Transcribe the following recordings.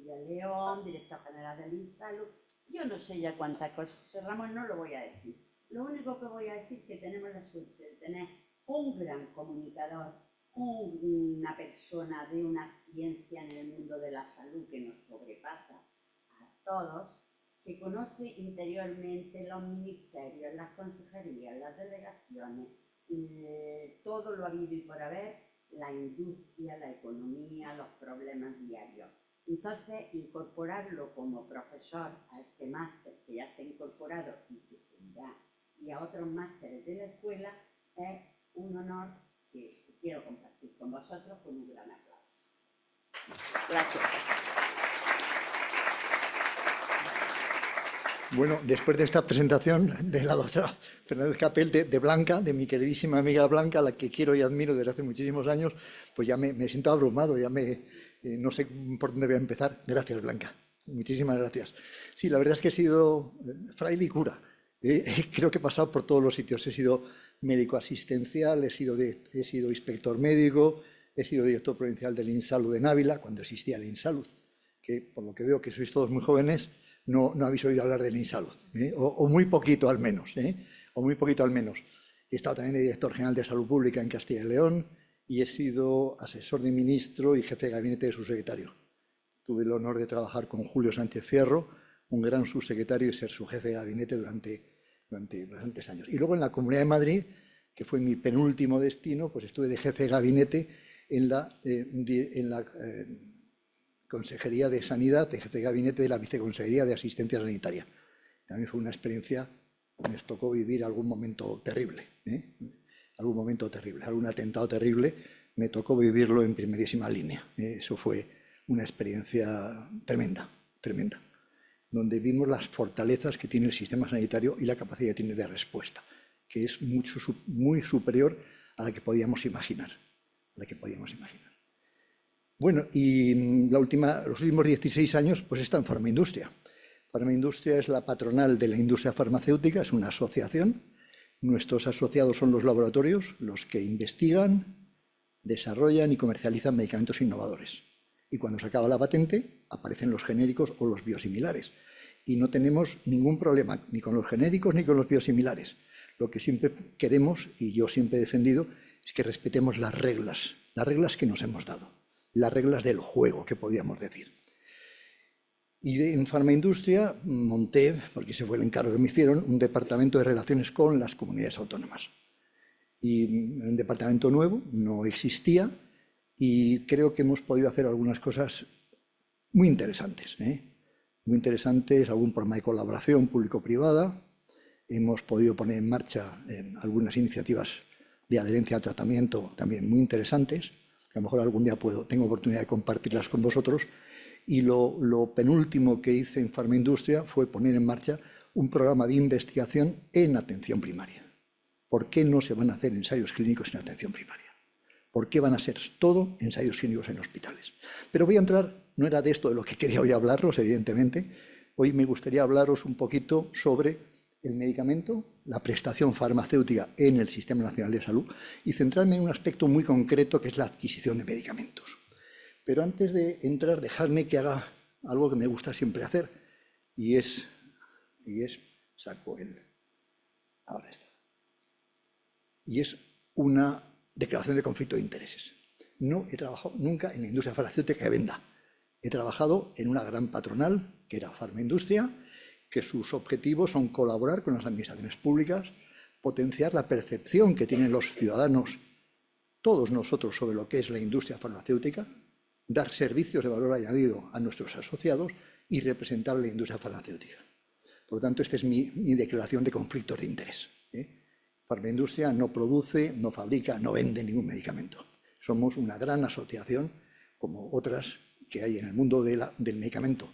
Castilla y León, director general del INSALU. Yo no sé ya cuántas cosas, José Ramón, no lo voy a decir. Lo único que voy a decir es que tenemos la suerte de tener un gran comunicador, una persona de una ciencia en el mundo de la salud que nos sobrepasa a todos, que conoce interiormente los ministerios, las consejerías, las delegaciones, todo lo habido y por haber, la industria, la economía, los problemas diarios. Entonces, incorporarlo como profesor a este máster que ya está incorporado y que seguirá, y a otros másteres de la escuela, es un honor que quiero compartir con vosotros con un gran aplauso. Gracias. Bueno, después de esta presentación de la doctora Fernández Capel, de Blanca, de mi queridísima amiga Blanca, a la que quiero y admiro desde hace muchísimos años, pues ya me siento abrumado, ya no sé por dónde voy a empezar. Gracias, Blanca. Muchísimas gracias. Sí, la verdad es que he sido fraile y cura. Creo que he pasado por todos los sitios. He sido médico asistencial, he sido inspector médico, he sido director provincial del INSALU de Návila, cuando existía el INSALUZ, que por lo que veo que sois todos muy jóvenes, no habéis oído hablar del INSALUZ, o muy poquito al menos, o muy poquito al menos. He estado también de director general de Salud Pública en Castilla y León y he sido asesor de ministro y jefe de gabinete de subsecretario. Tuve el honor de trabajar con Julio Sánchez Fierro, un gran subsecretario, y ser su jefe de gabinete durante bastantes años. Y luego en la Comunidad de Madrid, que fue mi penúltimo destino, pues estuve de jefe de gabinete en la Consejería de Sanidad, de jefe de gabinete de la Viceconsejería de Asistencia Sanitaria. También fue una experiencia, me tocó vivir algún momento terrible, algún atentado terrible, me tocó vivirlo en primerísima línea. Eso fue una experiencia tremenda, tremenda, donde vimos las fortalezas que tiene el sistema sanitario y la capacidad que tiene de respuesta, que es muy superior a la que podíamos imaginar. Bueno, y los últimos 16 años pues está en Farmaindustria. Farmaindustria es la patronal de la industria farmacéutica, es una asociación. Nuestros asociados son los laboratorios, los que investigan, desarrollan y comercializan medicamentos innovadores. Y cuando se acaba la patente, aparecen los genéricos o los biosimilares. Y no tenemos ningún problema ni con los genéricos ni con los biosimilares. Lo que siempre queremos, y yo siempre he defendido, es que respetemos las reglas que nos hemos dado, las reglas del juego, que podíamos decir. Y en Farmaindustria monté, porque ese fue el encargo que me hicieron, un departamento de relaciones con las comunidades autónomas. Y un departamento nuevo, no existía, y creo que hemos podido hacer algunas cosas muy interesantes, muy interesantes, algún programa de colaboración público-privada. Hemos podido poner en marcha algunas iniciativas de adherencia al tratamiento también muy interesantes, que a lo mejor algún día tengo oportunidad de compartirlas con vosotros. Y lo penúltimo que hice en Farmaindustria fue poner en marcha un programa de investigación en atención primaria. ¿Por qué no se van a hacer ensayos clínicos en atención primaria? ¿Por qué van a ser todo ensayos clínicos en hospitales? Pero voy a entrar, no era de esto de lo que quería hoy hablaros, evidentemente. Hoy me gustaría hablaros un poquito sobre el medicamento, la prestación farmacéutica en el Sistema Nacional de Salud y centrarme en un aspecto muy concreto que es la adquisición de medicamentos. Pero antes de entrar, dejadme que haga algo que me gusta siempre hacer y es una declaración de conflicto de intereses. No he trabajado nunca en la industria farmacéutica que venda. He trabajado en una gran patronal, que era Farmaindustria, que sus objetivos son colaborar con las administraciones públicas, potenciar la percepción que tienen los ciudadanos, todos nosotros, sobre lo que es la industria farmacéutica, dar servicios de valor añadido a nuestros asociados y representar a la industria farmacéutica. Por lo tanto, esta es mi declaración de conflictos de interés. Farmaindustria no produce, no fabrica, no vende ningún medicamento. Somos una gran asociación, como otras que hay en el mundo del medicamento.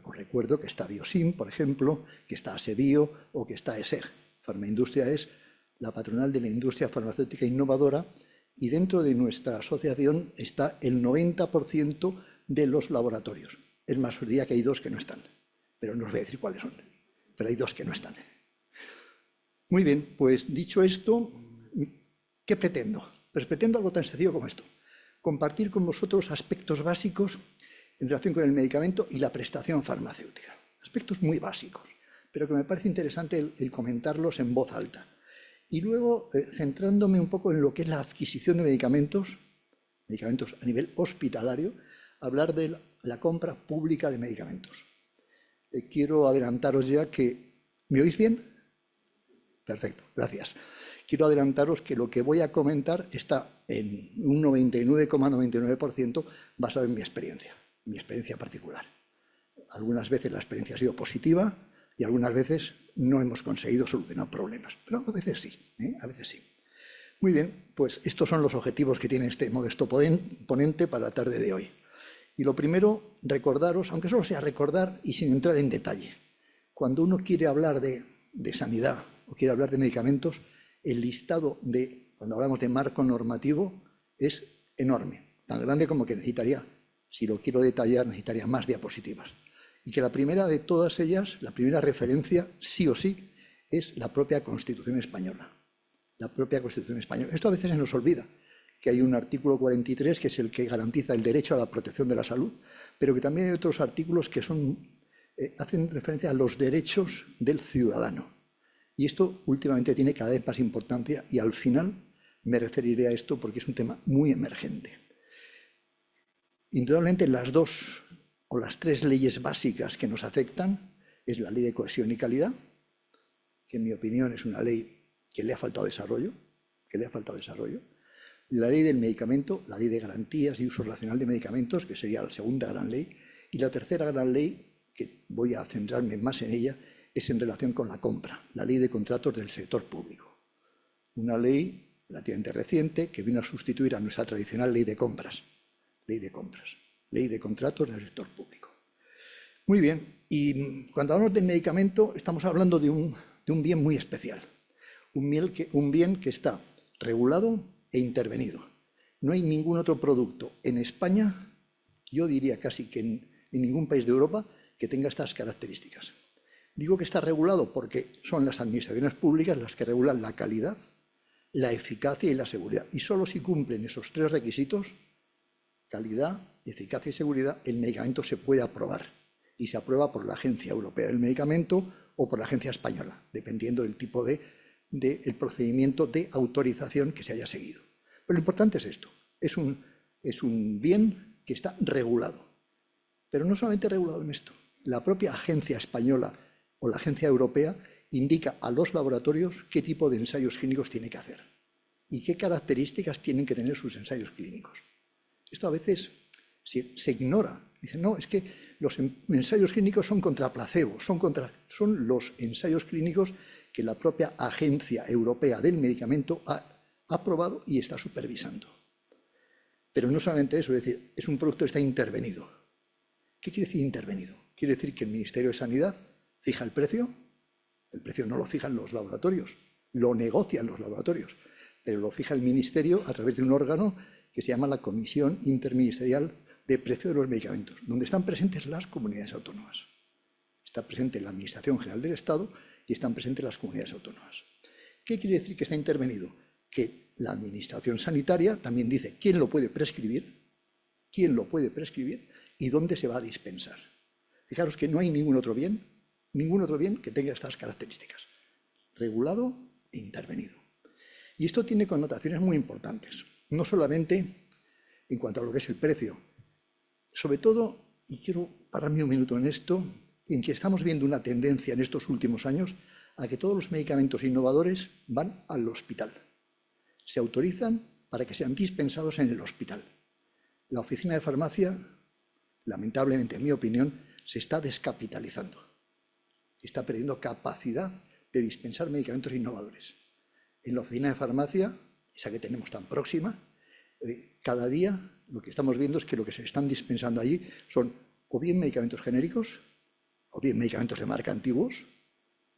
Os recuerdo que está Biosim, por ejemplo, que está Asebio o que está ESEG. Farmaindustria es la patronal de la industria farmacéutica innovadora y dentro de nuestra asociación está el 90% de los laboratorios. Es más, os diría que hay dos que no están, pero no os voy a decir cuáles son, pero hay dos que no están. Muy bien, pues dicho esto, ¿qué pretendo? Pues pretendo algo tan sencillo como esto, compartir con vosotros aspectos básicos en relación con el medicamento y la prestación farmacéutica. Aspectos muy básicos, pero que me parece interesante el comentarlos en voz alta. Y luego, centrándome un poco en lo que es la adquisición de medicamentos a nivel hospitalario, hablar de la compra pública de medicamentos. Quiero adelantaros ya que... ¿Me oís bien? Perfecto, gracias. Quiero adelantaros que lo que voy a comentar está en un 99,99% basado en mi experiencia particular. Algunas veces la experiencia ha sido positiva y algunas veces no hemos conseguido solucionar problemas, pero a veces sí, a veces sí. Muy bien, pues estos son los objetivos que tiene este modesto ponente para la tarde de hoy. Y lo primero, recordaros, aunque solo sea recordar y sin entrar en detalle, cuando uno quiere hablar de sanidad o quiere hablar de medicamentos, el listado cuando hablamos de marco normativo, es enorme, tan grande como que necesitaría, si lo quiero detallar, necesitaría más diapositivas. Y que la primera de todas ellas, la primera referencia, sí o sí, es la propia Constitución española. La propia Constitución española. Esto a veces se nos olvida, que hay un artículo 43 que es el que garantiza el derecho a la protección de la salud, pero que también hay otros artículos que hacen referencia a los derechos del ciudadano. Y esto últimamente tiene cada vez más importancia y al final me referiré a esto porque es un tema muy emergente. Indudablemente las dos o las tres leyes básicas que nos afectan es la Ley de Cohesión y Calidad, que en mi opinión es una ley que le ha faltado desarrollo, la Ley del Medicamento, la Ley de Garantías y Uso Racional de Medicamentos, que sería la segunda gran ley, y la tercera gran ley, que voy a centrarme más en ella, es en relación con la compra, la Ley de Contratos del Sector Público. Una ley relativamente reciente que vino a sustituir a nuestra tradicional Ley de Compras, Ley de Contratos del Sector Público. Muy bien, y cuando hablamos del medicamento estamos hablando de un bien muy especial, un bien que está regulado e intervenido. No hay ningún otro producto en España, yo diría casi que en ningún país de Europa, que tenga estas características. Digo que está regulado porque son las administraciones públicas las que regulan la calidad, la eficacia y la seguridad. Y solo si cumplen esos tres requisitos, calidad, eficacia y seguridad, el medicamento se puede aprobar. Y se aprueba por la Agencia Europea del Medicamento o por la Agencia Española, dependiendo del tipo del procedimiento de autorización que se haya seguido. Pero lo importante es esto, es un bien que está regulado. Pero no solamente regulado en esto, la propia Agencia Española o la Agencia Europea indica a los laboratorios qué tipo de ensayos clínicos tiene que hacer y qué características tienen que tener sus ensayos clínicos. Esto a veces se ignora. Dicen, no, es que los ensayos clínicos son contra placebo, son los ensayos clínicos que la propia Agencia Europea del Medicamento ha aprobado y está supervisando. Pero no solamente eso, es decir, es un producto que está intervenido. ¿Qué quiere decir intervenido? Quiere decir que el Ministerio de Sanidad fija el precio no lo fijan los laboratorios, lo negocian los laboratorios, pero lo fija el Ministerio a través de un órgano que se llama la Comisión Interministerial de Precio de los Medicamentos, donde están presentes las comunidades autónomas. Está presente la Administración General del Estado y están presentes las comunidades autónomas. ¿Qué quiere decir que está intervenido? Que la Administración Sanitaria también dice quién lo puede prescribir y dónde se va a dispensar. Fijaros que no hay ningún otro bien que tenga estas características, regulado e intervenido. Y esto tiene connotaciones muy importantes, no solamente en cuanto a lo que es el precio, sobre todo, y quiero pararme un minuto en esto, en que estamos viendo una tendencia en estos últimos años a que todos los medicamentos innovadores van al hospital. Se autorizan para que sean dispensados en el hospital. La oficina de farmacia, lamentablemente, en mi opinión, se está descapitalizando. Está perdiendo capacidad de dispensar medicamentos innovadores. En la oficina de farmacia, esa que tenemos tan próxima, cada día lo que estamos viendo es que lo que se están dispensando allí son o bien medicamentos genéricos, o bien medicamentos de marca antiguos,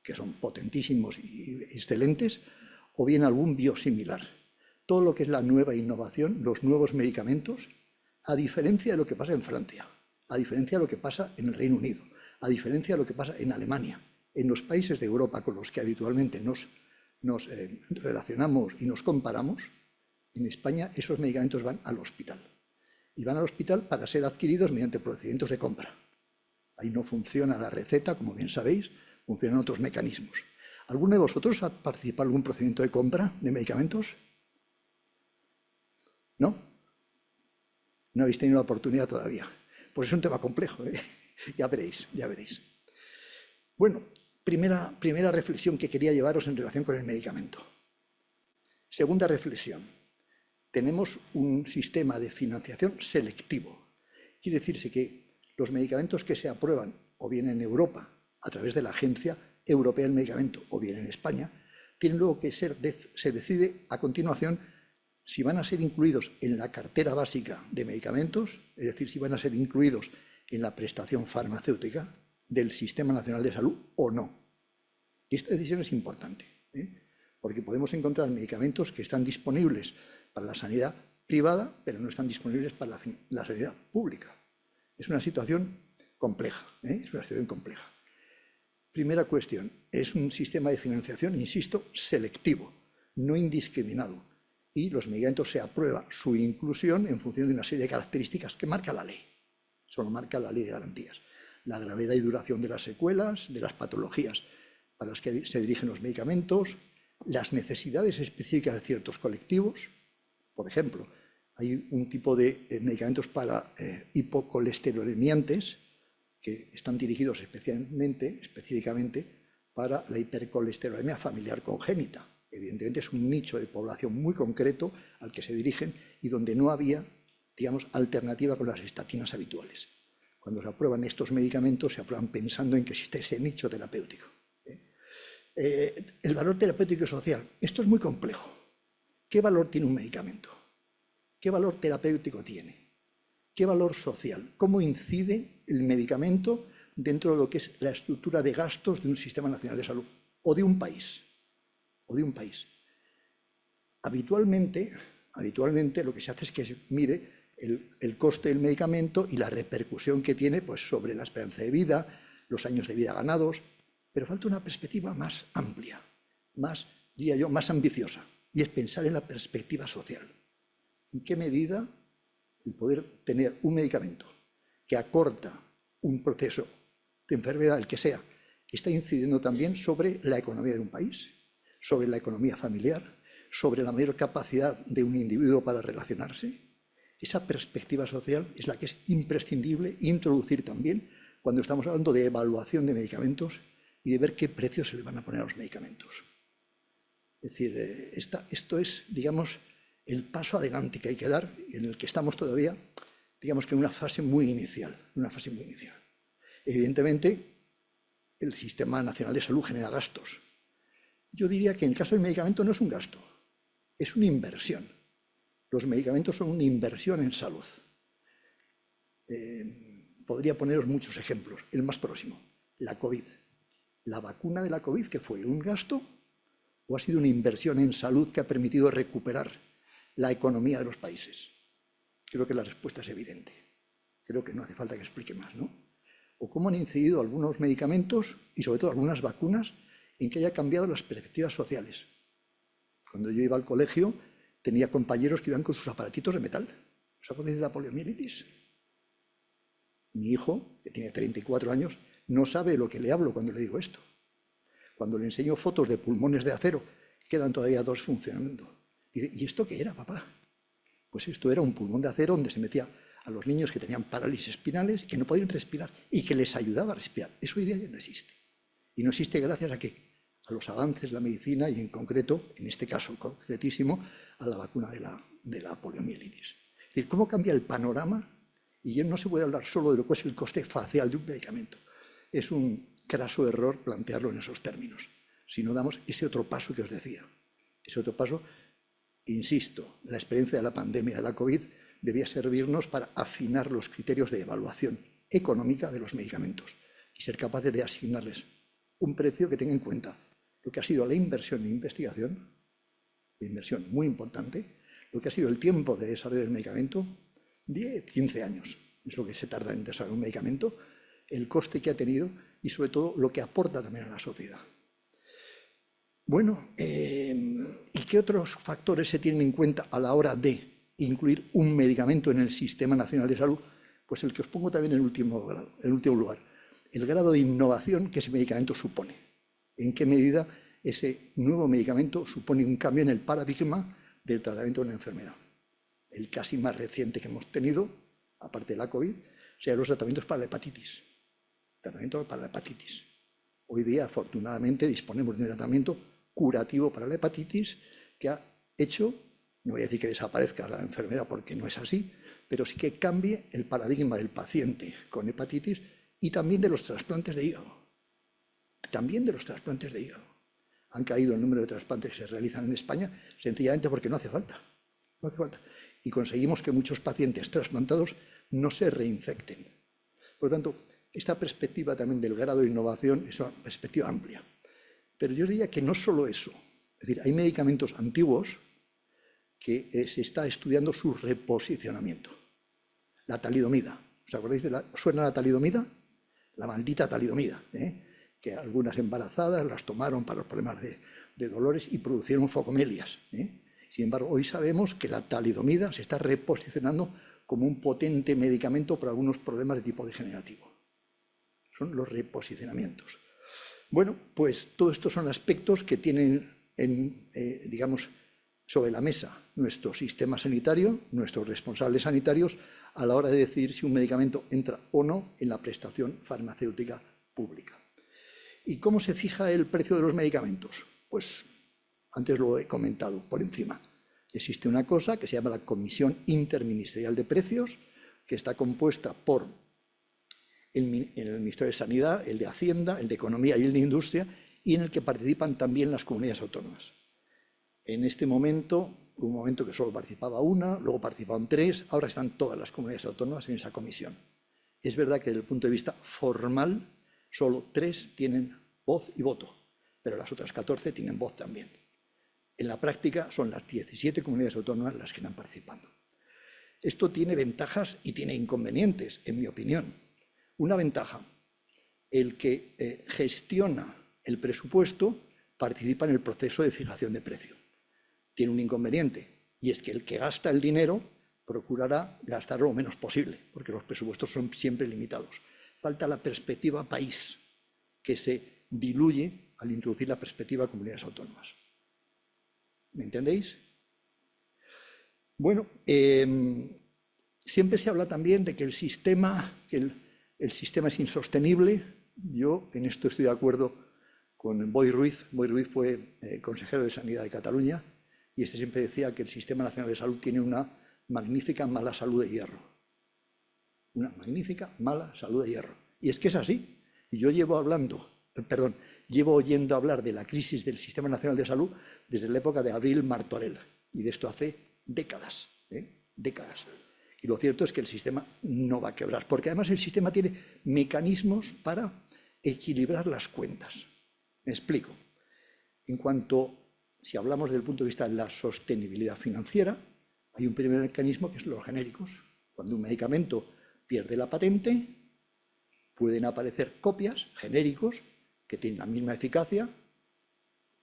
que son potentísimos y excelentes, o bien algún biosimilar. Todo lo que es la nueva innovación, los nuevos medicamentos, a diferencia de lo que pasa en Francia, a diferencia de lo que pasa en el Reino Unido, a diferencia de lo que pasa en Alemania, en los países de Europa con los que habitualmente nos relacionamos y nos comparamos, en España esos medicamentos van al hospital. y van al hospital para ser adquiridos mediante procedimientos de compra. Ahí no funciona la receta, como bien sabéis, funcionan otros mecanismos. ¿Alguno de vosotros ha participado en algún procedimiento de compra de medicamentos? ¿No? No habéis tenido la oportunidad todavía. Pues es un tema complejo, ¿eh? Ya veréis, ya veréis. Bueno, primera reflexión que quería llevaros en relación con el medicamento. Segunda reflexión. Tenemos un sistema de financiación selectivo. Quiere decirse que los medicamentos que se aprueban o bien en Europa a través de la Agencia Europea del Medicamento o bien en España, tienen luego que se decide a continuación si van a ser incluidos en la cartera básica de medicamentos, es decir, si van a ser incluidos en la prestación farmacéutica del Sistema Nacional de Salud o no. Y esta decisión es importante, porque podemos encontrar medicamentos que están disponibles para la sanidad privada, pero no están disponibles para la sanidad pública. Es una situación compleja, es una situación compleja. Primera cuestión, es un sistema de financiación, insisto, selectivo, no indiscriminado. Y los medicamentos se aprueba su inclusión en función de una serie de características que marca la ley. Solo marca la ley de garantías. La gravedad y duración de las secuelas, de las patologías para las que se dirigen los medicamentos, las necesidades específicas de ciertos colectivos. Por ejemplo, hay un tipo de medicamentos para hipocolesterolemiantes que están dirigidos específicamente para la hipercolesterolemia familiar congénita. Evidentemente es un nicho de población muy concreto al que se dirigen y donde no había, digamos, alternativa con las estatinas habituales. Cuando se aprueban estos medicamentos, se aprueban pensando en que existe ese nicho terapéutico. El valor terapéutico y social. Esto es muy complejo. ¿Qué valor tiene un medicamento? ¿Qué valor terapéutico tiene? ¿Qué valor social? ¿Cómo incide el medicamento dentro de lo que es la estructura de gastos de un sistema nacional de salud o de un país? Habitualmente lo que se hace es que se mide el coste del medicamento y la repercusión que tiene pues, sobre la esperanza de vida, los años de vida ganados, pero falta una perspectiva más amplia, más, diría yo, más ambiciosa, y es pensar en la perspectiva social. ¿En qué medida el poder tener un medicamento que acorta un proceso de enfermedad, el que sea, está incidiendo también sobre la economía de un país, sobre la economía familiar, sobre la mayor capacidad de un individuo para relacionarse? Esa perspectiva social es la que es imprescindible introducir también cuando estamos hablando de evaluación de medicamentos y de ver qué precios se le van a poner a los medicamentos. Es decir, esto es, digamos, el paso adelante que hay que dar, en el que estamos todavía, digamos que en una fase muy inicial. Evidentemente, el Sistema Nacional de Salud genera gastos. Yo diría que en el caso del medicamento no es un gasto, es una inversión. Los medicamentos son una inversión en salud. Podría poneros muchos ejemplos. El más próximo, la COVID. ¿La vacuna de la COVID que fue un gasto o ha sido una inversión en salud que ha permitido recuperar la economía de los países? Creo que la respuesta es evidente. Creo que no hace falta que explique más, ¿no? O cómo han incidido algunos medicamentos y sobre todo algunas vacunas en que haya cambiado las perspectivas sociales. Cuando yo iba al colegio tenía compañeros que iban con sus aparatitos de metal. ¿Os acordáis de la poliomielitis? Mi hijo, que tiene 34 años, no sabe de lo que le hablo cuando le digo esto. Cuando le enseño fotos de pulmones de acero, quedan todavía 2 funcionando. Dice, ¿y esto qué era, papá? Pues esto era un pulmón de acero donde se metía a los niños que tenían parálisis espinales, que no podían respirar y que les ayudaba a respirar. Eso hoy día ya no existe. Y no existe gracias a ¿qué? A los avances de la medicina y en concreto, en este caso concretísimo, a la vacuna de la poliomielitis. Es decir, ¿cómo cambia el panorama? Y ya no se puede hablar solo de lo que es el coste facial de un medicamento. Es un craso error plantearlo en esos términos. Si no damos ese otro paso que os decía. Ese otro paso, insisto, la experiencia de la pandemia de la COVID debía servirnos para afinar los criterios de evaluación económica de los medicamentos y ser capaces de asignarles un precio que tenga en cuenta lo que ha sido la inversión en investigación, la inversión muy importante, lo que ha sido el tiempo de desarrollo del medicamento, 10, 15 años es lo que se tarda en desarrollar un medicamento, el coste que ha tenido y sobre todo lo que aporta también a la sociedad. Bueno, ¿y qué otros factores se tienen en cuenta a la hora de incluir un medicamento en el Sistema Nacional de Salud, pues el que os pongo también en último lugar, el grado de innovación que ese medicamento supone. En qué medida ese nuevo medicamento supone un cambio en el paradigma del tratamiento de una enfermedad. El casi más reciente que hemos tenido, aparte de la COVID, sean los tratamientos para la hepatitis. Hoy día, afortunadamente, disponemos de un tratamiento curativo para la hepatitis que ha hecho, no voy a decir que desaparezca la enfermedad porque no es así, pero sí que cambie el paradigma del paciente con hepatitis y también de los trasplantes de hígado. Han caído el número de trasplantes que se realizan en España sencillamente porque no hace falta. Y conseguimos que muchos pacientes trasplantados no se reinfecten. Por lo tanto, esta perspectiva también del grado de innovación es una perspectiva amplia. Pero yo diría que no solo eso. Es decir, hay medicamentos antiguos que se está estudiando su reposicionamiento. La talidomida. ¿Os acordáis suena la talidomida? La maldita talidomida, que algunas embarazadas las tomaron para los problemas de dolores y produjeron focomelias. Sin embargo, hoy sabemos que la talidomida se está reposicionando como un potente medicamento para algunos problemas de tipo degenerativo. Son los reposicionamientos. Bueno, pues todos estos son aspectos que tienen, digamos, sobre la mesa nuestro sistema sanitario, nuestros responsables sanitarios, a la hora de decidir si un medicamento entra o no en la prestación farmacéutica pública. ¿Y cómo se fija el precio de los medicamentos? Pues antes lo he comentado por encima. Existe una cosa que se llama la Comisión Interministerial de Precios, que está compuesta por el Ministerio de Sanidad, el de Hacienda, el de Economía y el de Industria, y en el que participan también las comunidades autónomas. En este momento, hubo un momento que solo participaba una, luego participaban 3, ahora están todas las comunidades autónomas en esa comisión. Es verdad que desde el punto de vista formal, solo 3 tienen voz y voto, pero las otras 14 tienen voz también. En la práctica son las 17 comunidades autónomas las que están participando. Esto tiene ventajas y tiene inconvenientes, en mi opinión. Una ventaja, el que gestiona el presupuesto participa en el proceso de fijación de precio. Tiene un inconveniente, y es que el que gasta el dinero procurará gastarlo lo menos posible, porque los presupuestos son siempre limitados. Falta la perspectiva país, que se diluye al introducir la perspectiva de comunidades autónomas. ¿Me entendéis? Bueno, siempre se habla también de que el sistema es insostenible. Yo en esto estoy de acuerdo con Boi Ruiz. Boi Ruiz fue consejero de Sanidad de Cataluña y este siempre decía que el Sistema Nacional de Salud tiene una magnífica mala salud de hierro. Una magnífica mala salud de hierro. Y es que es así. Y yo llevo oyendo hablar de la crisis del Sistema Nacional de Salud desde la época de Abril Martorell. Y de esto hace décadas, décadas. Y lo cierto es que el sistema no va a quebrar, porque además el sistema tiene mecanismos para equilibrar las cuentas. Me explico. Si hablamos desde el punto de vista de la sostenibilidad financiera, hay un primer mecanismo que es los genéricos. Cuando un medicamento pierde la patente, pueden aparecer copias, genéricos, que tienen la misma eficacia,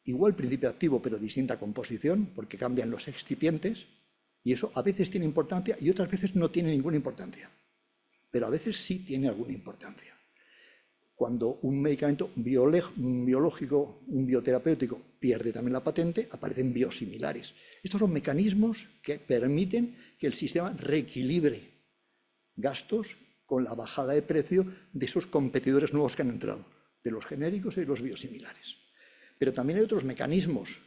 igual principio activo pero distinta composición, porque cambian los excipientes, y eso a veces tiene importancia y otras veces no tiene ninguna importancia. Pero a veces sí tiene alguna importancia. Cuando un medicamento biológico, un bioterapéutico, pierde también la patente, aparecen biosimilares. Estos son mecanismos que permiten que el sistema reequilibre gastos con la bajada de precio de esos competidores nuevos que han entrado, de los genéricos y de los biosimilares. Pero también hay otros mecanismos.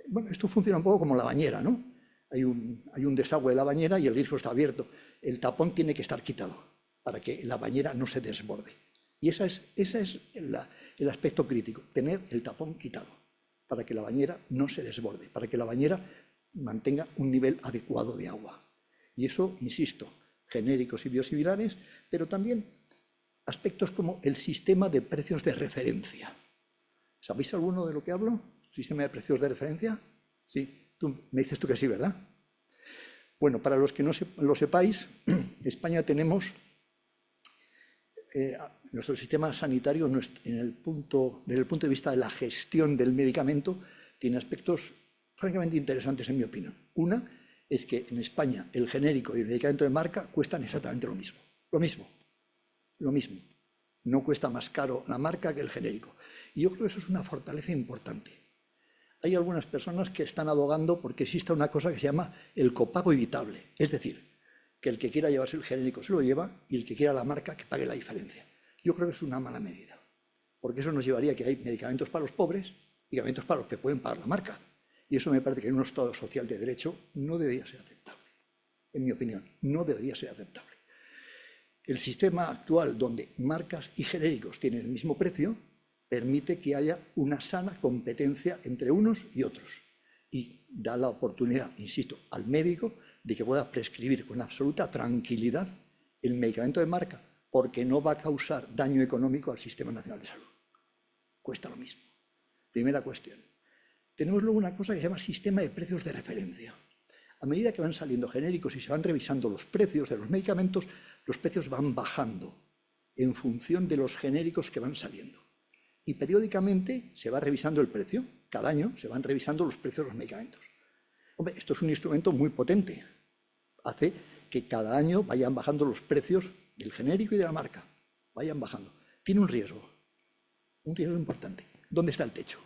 Bueno, esto funciona un poco como la bañera, ¿no? Hay un desagüe de la bañera y el grifo está abierto. El tapón tiene que estar quitado para que la bañera no se desborde. Y ese es el aspecto crítico, tener el tapón quitado para que la bañera no se desborde, para que la bañera mantenga un nivel adecuado de agua. Y eso, insisto, genéricos y biosimilares, pero también aspectos como el sistema de precios de referencia. ¿Sabéis alguno de lo que hablo? ¿Sistema de precios de referencia? Sí, me dices tú que sí, ¿verdad? Bueno, para los que no lo sepáis, en España tenemos nuestro sistema sanitario, desde el punto de vista de la gestión del medicamento, tiene aspectos francamente interesantes en mi opinión. Una es que en España el genérico y el medicamento de marca cuestan exactamente lo mismo. Lo mismo. Lo mismo. No cuesta más caro la marca que el genérico. Y yo creo que eso es una fortaleza importante. Hay algunas personas que están abogando porque exista una cosa que se llama el copago evitable. Es decir, que el que quiera llevarse el genérico se lo lleva y el que quiera la marca que pague la diferencia. Yo creo que es una mala medida, porque eso nos llevaría a que hay medicamentos para los pobres y medicamentos para los que pueden pagar la marca. Y eso me parece que en un Estado social de derecho no debería ser aceptable. En mi opinión, no debería ser aceptable. El sistema actual, donde marcas y genéricos tienen el mismo precio, permite que haya una sana competencia entre unos y otros y da la oportunidad, insisto, al médico de que pueda prescribir con absoluta tranquilidad el medicamento de marca porque no va a causar daño económico al Sistema Nacional de Salud. Cuesta lo mismo. Primera cuestión. Tenemos luego una cosa que se llama sistema de precios de referencia. A medida que van saliendo genéricos y se van revisando los precios de los medicamentos, los precios van bajando en función de los genéricos que van saliendo. Y periódicamente se va revisando el precio. Cada año se van revisando los precios de los medicamentos. Hombre, esto es un instrumento muy potente. Hace que cada año vayan bajando los precios del genérico y de la marca. Vayan bajando. Tiene un riesgo importante. ¿Dónde está el techo?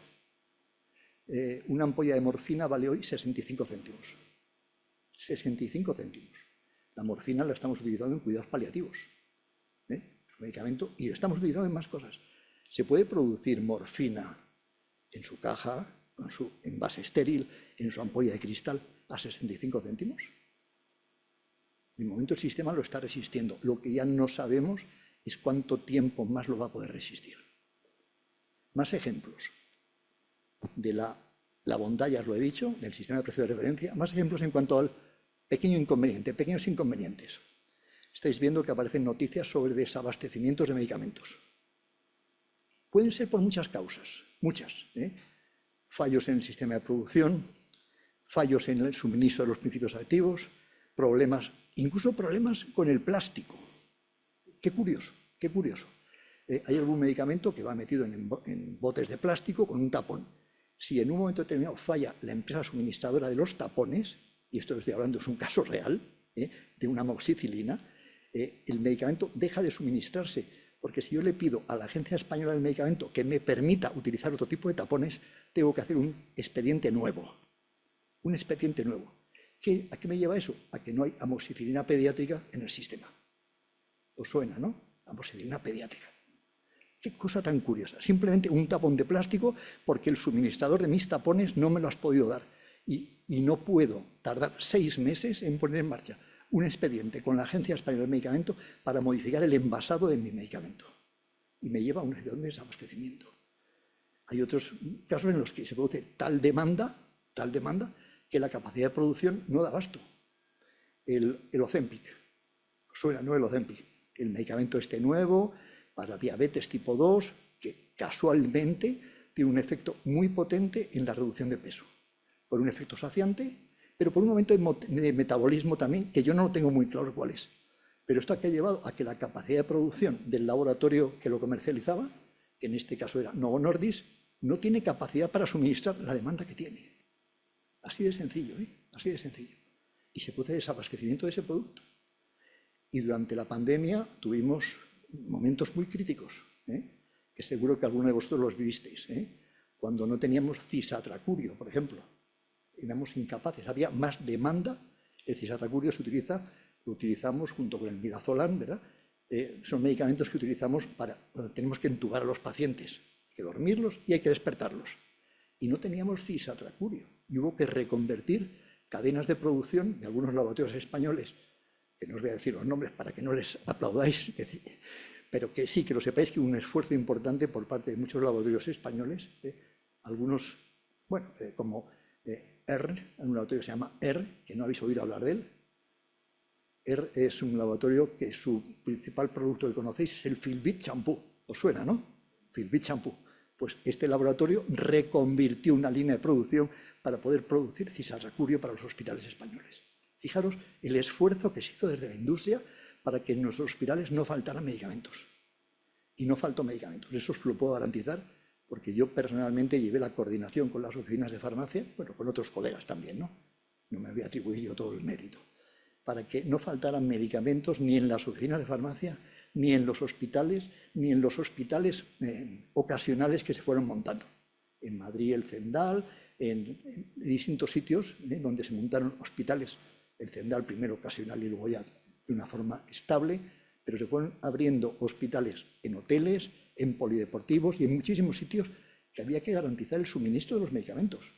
Una ampolla de morfina vale hoy 65 céntimos. 65 céntimos. La morfina la estamos utilizando en cuidados paliativos. Es un medicamento y lo estamos utilizando en más cosas. ¿Se puede producir morfina en su caja, con su envase estéril, en su ampolla de cristal, a 65 céntimos? De momento el sistema lo está resistiendo. Lo que ya no sabemos es cuánto tiempo más lo va a poder resistir. Más ejemplos de la bondad, ya os lo he dicho, del sistema de precio de referencia. Más ejemplos en cuanto al pequeño inconveniente, pequeños inconvenientes. Estáis viendo que aparecen noticias sobre desabastecimientos de medicamentos. Pueden ser por muchas causas, muchas. Fallos en el sistema de producción, fallos en el suministro de los principios activos, problemas, incluso problemas con el plástico. Qué curioso, qué curioso. Hay algún medicamento que va metido en botes de plástico con un tapón. Si en un momento determinado falla la empresa suministradora de los tapones, y esto que estoy hablando es un caso real, de una amoxicilina, el medicamento deja de suministrarse, porque si yo le pido a la Agencia Española del Medicamento que me permita utilizar otro tipo de tapones, tengo que hacer un expediente nuevo. Un expediente nuevo. ¿A qué me lleva eso? A que no hay amoxicilina pediátrica en el sistema. ¿Os suena, no? Amoxicilina pediátrica. Qué cosa tan curiosa. Simplemente un tapón de plástico porque el suministrador de mis tapones no me lo has podido dar. Y no puedo tardar 6 meses en poner en marcha un expediente con la Agencia Española del Medicamento para modificar el envasado de mi medicamento. Y me lleva a una situación de desabastecimiento. Hay otros casos en los que se produce tal demanda, que la capacidad de producción no da abasto. El Ozempic, suena, ¿no? El Ozempic, el medicamento este nuevo para diabetes tipo 2, que casualmente tiene un efecto muy potente en la reducción de peso, por un efecto saciante, pero por un momento de metabolismo también, que yo no tengo muy claro cuál es. Pero esto ha llevado a que la capacidad de producción del laboratorio que lo comercializaba, que en este caso era Novo Nordisk, no tiene capacidad para suministrar la demanda que tiene. Así de sencillo, así de sencillo. Y se produce desabastecimiento de ese producto. Y durante la pandemia tuvimos momentos muy críticos, que seguro que alguno de vosotros los vivisteis, cuando no teníamos cisatracurio, por ejemplo. Éramos incapaces, había más demanda. El cisatracurio lo utilizamos junto con el midazolam, ¿verdad? Son medicamentos que utilizamos tenemos que entubar a los pacientes, hay que dormirlos y hay que despertarlos. Y no teníamos cisatracurio. Y hubo que reconvertir cadenas de producción de algunos laboratorios españoles, que no os voy a decir los nombres para que no les aplaudáis, pero que sí, que lo sepáis, que hubo un esfuerzo importante por parte de muchos laboratorios españoles, algunos, bueno, como ERN, un laboratorio que se llama ERN, que no habéis oído hablar de él. ERN es un laboratorio que su principal producto que conocéis es el Filbit champú. ¿Os suena, no? Filbit champú. Pues este laboratorio reconvirtió una línea de producción para poder producir cisatracurio para los hospitales españoles. Fijaros el esfuerzo que se hizo desde la industria para que en nuestros hospitales no faltaran medicamentos. Y no faltó medicamentos. Eso os lo puedo garantizar, porque yo personalmente llevé la coordinación con las oficinas de farmacia, bueno, con otros colegas también, ¿no? no me voy a atribuir yo todo el mérito, para que no faltaran medicamentos ni en las oficinas de farmacia, ni en los hospitales ocasionales que se fueron montando. En Madrid el Cendal, en distintos sitios donde se montaron hospitales, el Cendal primero ocasional y luego ya de una forma estable, pero se fueron abriendo hospitales en hoteles, en polideportivos y en muchísimos sitios que había que garantizar el suministro de los medicamentos.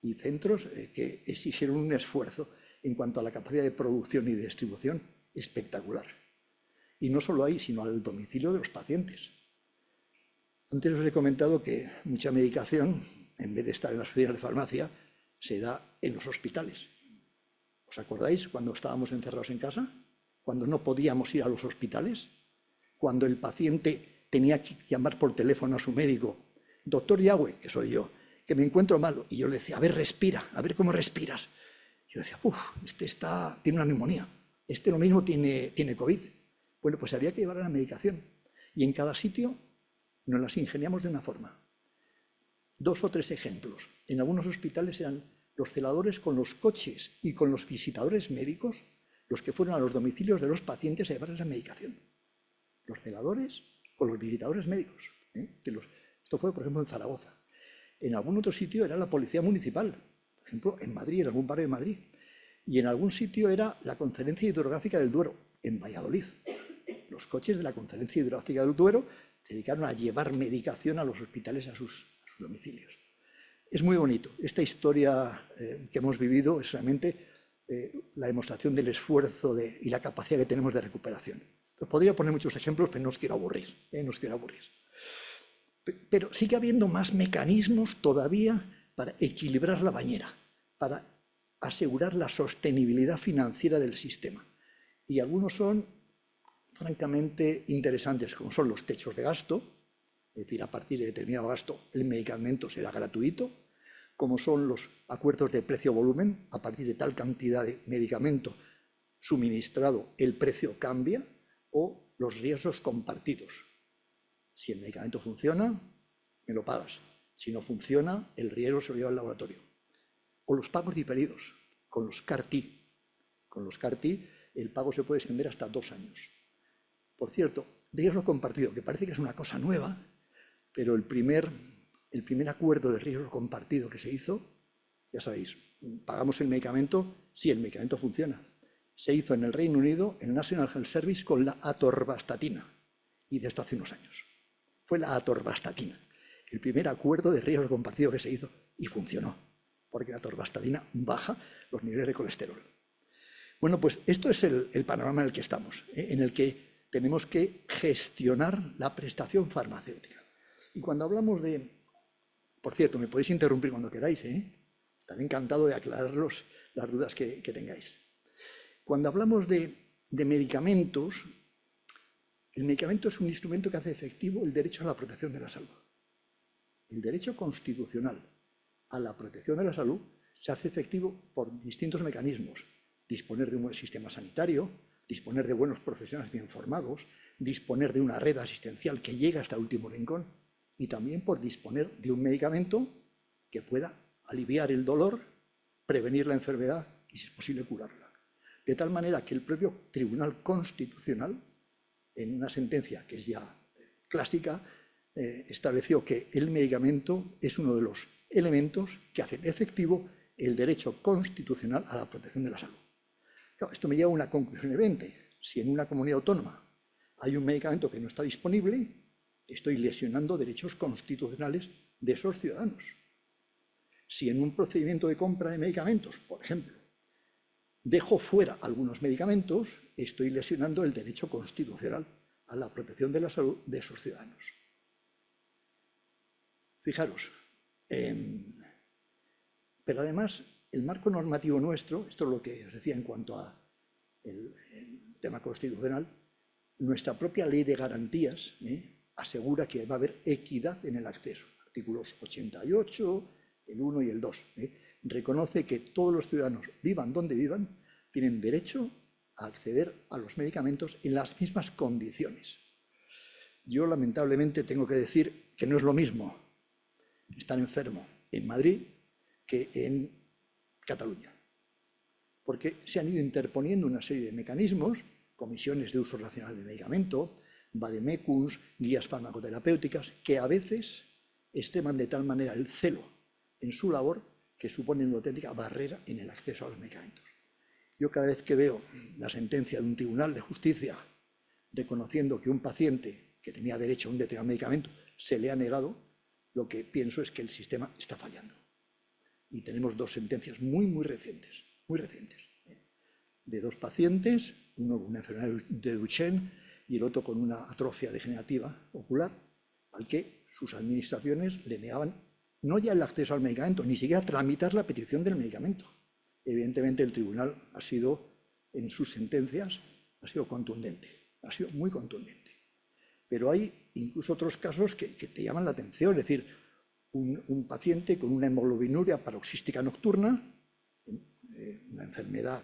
Y centros que exigieron un esfuerzo en cuanto a la capacidad de producción y de distribución espectacular. Y no solo ahí, sino al domicilio de los pacientes. Antes os he comentado que mucha medicación, en vez de estar en las oficinas de farmacia, se da en los hospitales. ¿Os acordáis cuando estábamos encerrados en casa? Cuando no podíamos ir a los hospitales, cuando el paciente tenía que llamar por teléfono a su médico, doctor Yagüe, que soy yo, que me encuentro malo, y yo le decía, a ver, respira, a ver cómo respiras. Yo decía, este tiene una neumonía, lo mismo tiene COVID. Bueno, pues había que llevar a la medicación, y en cada sitio nos las ingeniamos de una forma. 2 o 3 ejemplos. En algunos hospitales eran los celadores con los coches y con los visitadores médicos los que fueron a los domicilios de los pacientes a llevarles la medicación. Los celadores con los visitadores médicos. Esto fue, por ejemplo, en Zaragoza. En algún otro sitio era la policía municipal, por ejemplo, en Madrid, en algún barrio de Madrid. Y en algún sitio era la Conferencia Hidrográfica del Duero, en Valladolid. Los coches de la Conferencia Hidrográfica del Duero se dedicaron a llevar medicación a los hospitales, a sus domicilios. Es muy bonito. Esta historia que hemos vivido es realmente la demostración del esfuerzo y la capacidad que tenemos de recuperación. Os podría poner muchos ejemplos, pero no os quiero aburrir. Pero sigue habiendo más mecanismos todavía para equilibrar la bañera, para asegurar la sostenibilidad financiera del sistema. Y algunos son francamente interesantes, como son los techos de gasto, es decir, a partir de determinado gasto el medicamento será gratuito, como son los acuerdos de precio-volumen, a partir de tal cantidad de medicamento suministrado el precio cambia, o los riesgos compartidos. Si el medicamento funciona, me lo pagas. Si no funciona, el riesgo se lo lleva al laboratorio. O los pagos diferidos, con los CAR-T. Con los CAR-T el pago se puede extender hasta 2 años. Por cierto, riesgo compartido, que parece que es una cosa nueva, pero el primer acuerdo de riesgo compartido que se hizo, ya sabéis, pagamos el medicamento si el medicamento funciona. Se hizo en el Reino Unido, el National Health Service, con la atorvastatina, y de esto hace unos años. Fue la atorvastatina, el primer acuerdo de riesgo compartido que se hizo, y funcionó, porque la atorvastatina baja los niveles de colesterol. Bueno, pues esto es el panorama en el que estamos, en el que tenemos que gestionar la prestación farmacéutica. Y cuando hablamos de... Por cierto, me podéis interrumpir cuando queráis, estaré encantado de aclararos las dudas que tengáis. Cuando hablamos de medicamentos, el medicamento es un instrumento que hace efectivo el derecho a la protección de la salud. El derecho constitucional a la protección de la salud se hace efectivo por distintos mecanismos. Disponer de un buen sistema sanitario, disponer de buenos profesionales bien formados, disponer de una red asistencial que llega hasta el último rincón, y también por disponer de un medicamento que pueda aliviar el dolor, prevenir la enfermedad y, si es posible, curarla. De tal manera que el propio Tribunal Constitucional, en una sentencia que es ya clásica, estableció que el medicamento es uno de los elementos que hacen efectivo el derecho constitucional a la protección de la salud. Claro, esto me lleva a una conclusión evidente. Si en una comunidad autónoma hay un medicamento que no está disponible, estoy lesionando derechos constitucionales de esos ciudadanos. Si en un procedimiento de compra de medicamentos, por ejemplo, dejo fuera algunos medicamentos, estoy lesionando el derecho constitucional a la protección de la salud de esos ciudadanos. Fijaros, pero además el marco normativo nuestro, esto es lo que os decía en cuanto al tema constitucional, nuestra propia ley de garantías asegura que va a haber equidad en el acceso. Artículos 88, el 1 y el 2. Reconoce que todos los ciudadanos, vivan donde vivan, tienen derecho a acceder a los medicamentos en las mismas condiciones. Yo, lamentablemente, tengo que decir que no es lo mismo estar enfermo en Madrid que en Cataluña. porque se han ido interponiendo una serie de mecanismos, comisiones de uso racional de medicamento, vademécums, guías farmacoterapéuticas, que a veces extreman de tal manera el celo en su labor que suponen una auténtica barrera en el acceso a los medicamentos. Yo cada vez que veo la sentencia de un tribunal de justicia reconociendo que un paciente que tenía derecho a un determinado medicamento se le ha negado, lo que pienso es que el sistema está fallando. Y tenemos dos sentencias muy recientes, de dos pacientes, uno con una enfermedad de Duchenne y el otro con una atrofia degenerativa ocular, al que sus administraciones le negaban no ya el acceso al medicamento, ni siquiera tramitar la petición del medicamento. Evidentemente el tribunal ha sido, en sus sentencias, ha sido contundente, ha sido muy contundente. Pero hay incluso otros casos que te llaman la atención, es decir, un paciente con una hemoglobinuria paroxística nocturna, una enfermedad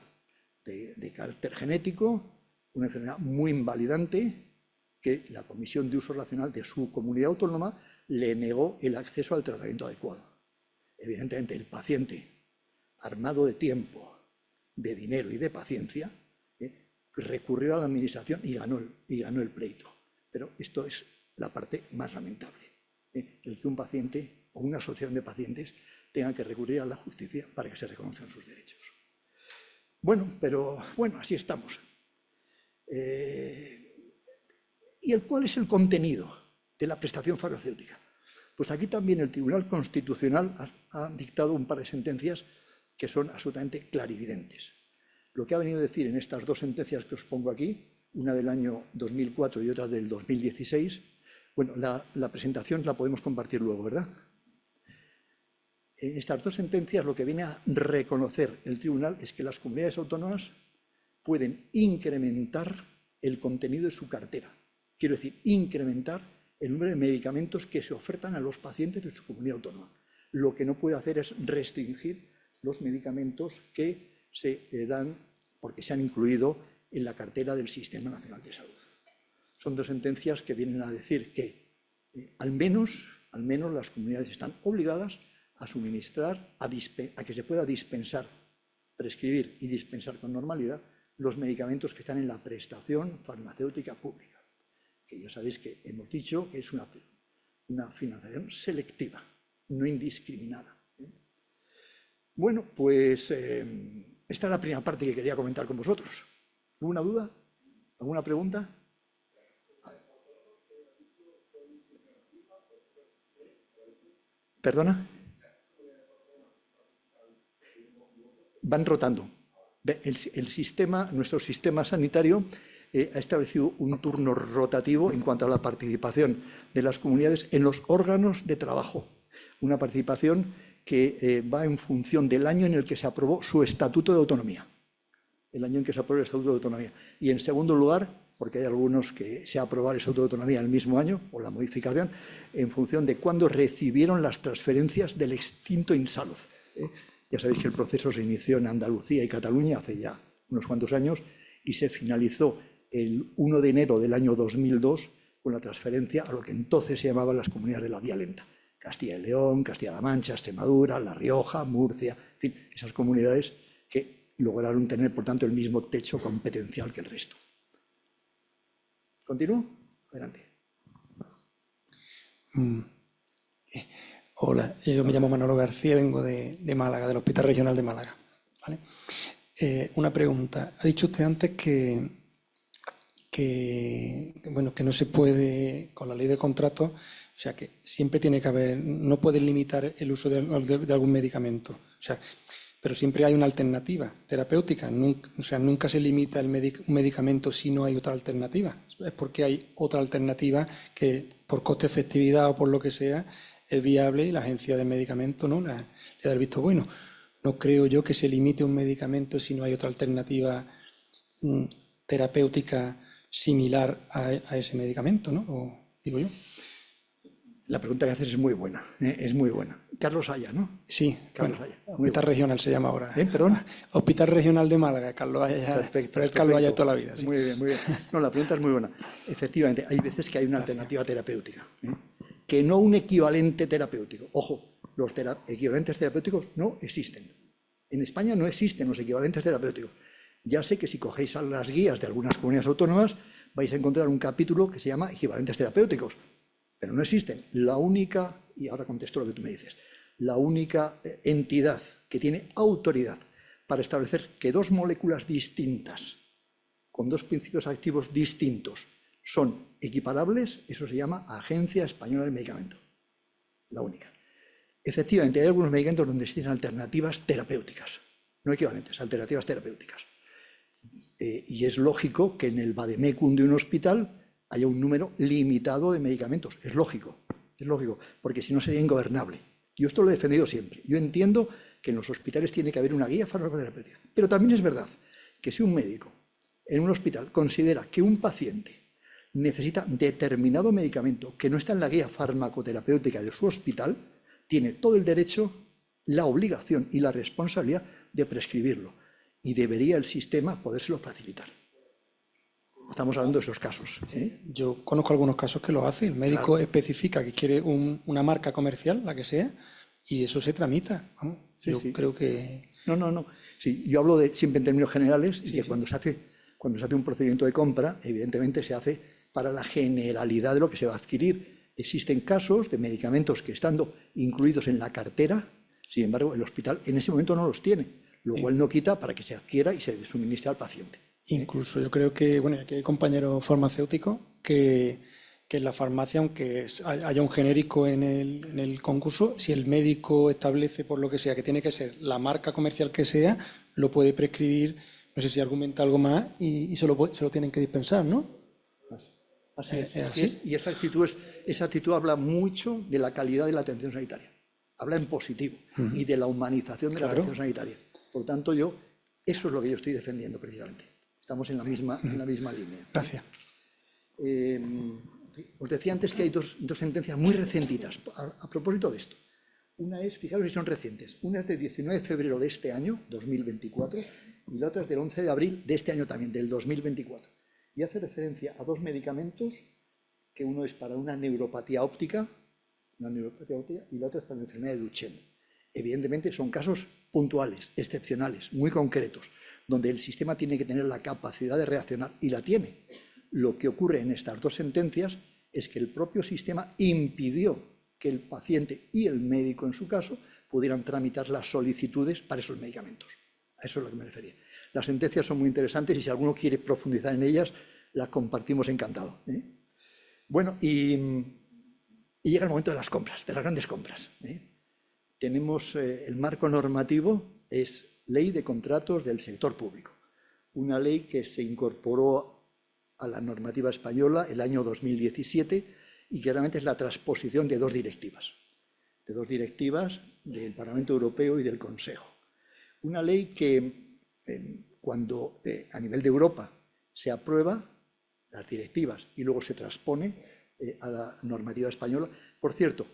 de carácter genético, una enfermedad muy invalidante, que la Comisión de Uso Racional de su comunidad autónoma le negó el acceso al tratamiento adecuado. Evidentemente, el paciente, armado de tiempo, de dinero y de paciencia, recurrió a la administración y ganó el pleito. Pero esto es la parte más lamentable, el que un paciente o una asociación de pacientes tenga que recurrir a la justicia para que se reconozcan sus derechos. Bueno, pero bueno, así estamos. ¿Y cuál es el contenido de la prestación farmacéutica? Pues aquí también el Tribunal Constitucional ha dictado un par de sentencias que son absolutamente clarividentes. Lo que ha venido a decir en estas dos sentencias que os pongo aquí, una del año 2004 y otra del 2016, bueno, la presentación la podemos compartir luego, ¿verdad? En estas dos sentencias lo que viene a reconocer el tribunal es que las comunidades autónomas pueden incrementar el contenido de su cartera. Quiero decir, incrementar el número de medicamentos que se ofertan a los pacientes de su comunidad autónoma. Lo que no puede hacer es restringir los medicamentos que se dan porque se han incluido en la cartera del Sistema Nacional de Salud. Son dos sentencias que vienen a decir que al menos las comunidades están obligadas a suministrar, a que se pueda dispensar, prescribir y dispensar con normalidad los medicamentos que están en la prestación farmacéutica pública, que ya sabéis que hemos dicho que es una financiación selectiva, no indiscriminada. Bueno, pues esta es la primera parte que quería comentar con vosotros. ¿Alguna duda? ¿Alguna pregunta? ¿Perdona? Van rotando. Nuestro sistema sanitario ha establecido un turno rotativo en cuanto a la participación de las comunidades en los órganos de trabajo. Una participación que va en función del año en el que se aprobó su Estatuto de Autonomía. El año en que se aprobó el Estatuto de Autonomía. Y en segundo lugar, porque hay algunos que se ha aprobado el Estatuto de Autonomía el mismo año, o la modificación, en función de cuándo recibieron las transferencias del extinto Insalud. Ya sabéis que el proceso se inició en Andalucía y Cataluña hace ya unos cuantos años y se finalizó el 1 de enero del año 2002 con la transferencia a lo que entonces se llamaban las comunidades de la Vía Lenta. Castilla y León, Castilla-La Mancha, Extremadura, La Rioja, Murcia, en fin, esas comunidades que lograron tener, por tanto, el mismo techo competencial que el resto. ¿Continúo? Adelante. Hola, yo me llamo Manolo García, vengo de Málaga, del Hospital Regional de Málaga. ¿Vale? Una pregunta. Ha dicho usted antes que no se puede, con la ley de contratos, o sea, que siempre tiene que haber, no pueden limitar el uso de algún medicamento. O sea, pero siempre hay una alternativa terapéutica. Nunca se limita un medicamento si no hay otra alternativa. Es porque hay otra alternativa que por coste-efectividad o por lo que sea es viable y la agencia de medicamentos le da el visto bueno. No creo yo que se limite un medicamento si no hay otra alternativa terapéutica similar a ese medicamento, ¿no? O digo yo. La pregunta que haces es muy buena, es muy buena. Carlos Haya, ¿no? Sí, Carlos Haya. Hospital Regional se llama ahora. ¿Perdón? Hospital Regional de Málaga, Carlos Haya. Perfecto, pero es Carlos Haya toda la vida. Sí. Muy bien, muy bien. No, la pregunta es muy buena. Efectivamente, hay veces que hay una alternativa terapéutica, que no un equivalente terapéutico. Ojo, los equivalentes terapéuticos no existen. En España no existen los equivalentes terapéuticos. Ya sé que si cogéis a las guías de algunas comunidades autónomas vais a encontrar un capítulo que se llama equivalentes terapéuticos, pero no existen. La única, y ahora contesto lo que tú me dices, la única entidad que tiene autoridad para establecer que dos moléculas distintas, con dos principios activos distintos, son equiparables, eso se llama Agencia Española del Medicamento. La única. Efectivamente, hay algunos medicamentos donde existen alternativas terapéuticas, no equivalentes, alternativas terapéuticas. Y es lógico que en el vademecum de un hospital haya un número limitado de medicamentos. Es lógico, porque si no sería ingobernable. Yo esto lo he defendido siempre. Yo entiendo que en los hospitales tiene que haber una guía farmacoterapéutica. Pero también es verdad que si un médico en un hospital considera que un paciente necesita determinado medicamento que no está en la guía farmacoterapéutica de su hospital, tiene todo el derecho, la obligación y la responsabilidad de prescribirlo. Y debería el sistema podérselo facilitar. Estamos hablando de esos casos. Yo conozco algunos casos que lo hace. El médico especifica que quiere una marca comercial, la que sea, y eso se tramita. Vamos, yo creo que... No. Sí, yo hablo siempre en términos generales y que cuando se hace un procedimiento de compra, evidentemente se hace para la generalidad de lo que se va a adquirir. Existen casos de medicamentos que estando incluidos en la cartera, sin embargo, el hospital en ese momento no los tiene, lo cual no quita para que se adquiera y se suministre al paciente. Incluso yo creo que, bueno, aquí hay compañeros farmacéuticos que en la farmacia, aunque haya un genérico en el concurso, si el médico establece por lo que sea que tiene que ser la marca comercial que sea, lo puede prescribir, no sé si argumenta algo más, y se lo tienen que dispensar, ¿no? Así es. Y esa actitud habla mucho de la calidad de la atención sanitaria. Habla en positivo y de la humanización de la atención sanitaria. Por tanto, eso es lo que yo estoy defendiendo precisamente. Estamos en la misma línea. Gracias. Os decía antes que hay dos sentencias muy recentitas a propósito de esto. Una es, fijaros si son recientes, una es del 19 de febrero de este año, 2024, y la otra es del 11 de abril de este año también, del 2024. Y hace referencia a dos medicamentos, que uno es para una neuropatía óptica, y la otra es para la enfermedad de Duchenne. Evidentemente son casos puntuales, excepcionales, muy concretos, donde el sistema tiene que tener la capacidad de reaccionar, y la tiene. Lo que ocurre en estas dos sentencias es que el propio sistema impidió que el paciente y el médico, en su caso, pudieran tramitar las solicitudes para esos medicamentos. A eso es a lo que me refería. Las sentencias son muy interesantes y si alguno quiere profundizar en ellas, las compartimos encantado. Bueno, y llega el momento de las compras, de las grandes compras. Tenemos el marco normativo, es Ley de Contratos del Sector Público, una ley que se incorporó a la normativa española el año 2017 y que realmente es la transposición de dos directivas del Parlamento Europeo y del Consejo. Una ley que cuando a nivel de Europa se aprueba las directivas y luego se transpone a la normativa española. Por cierto,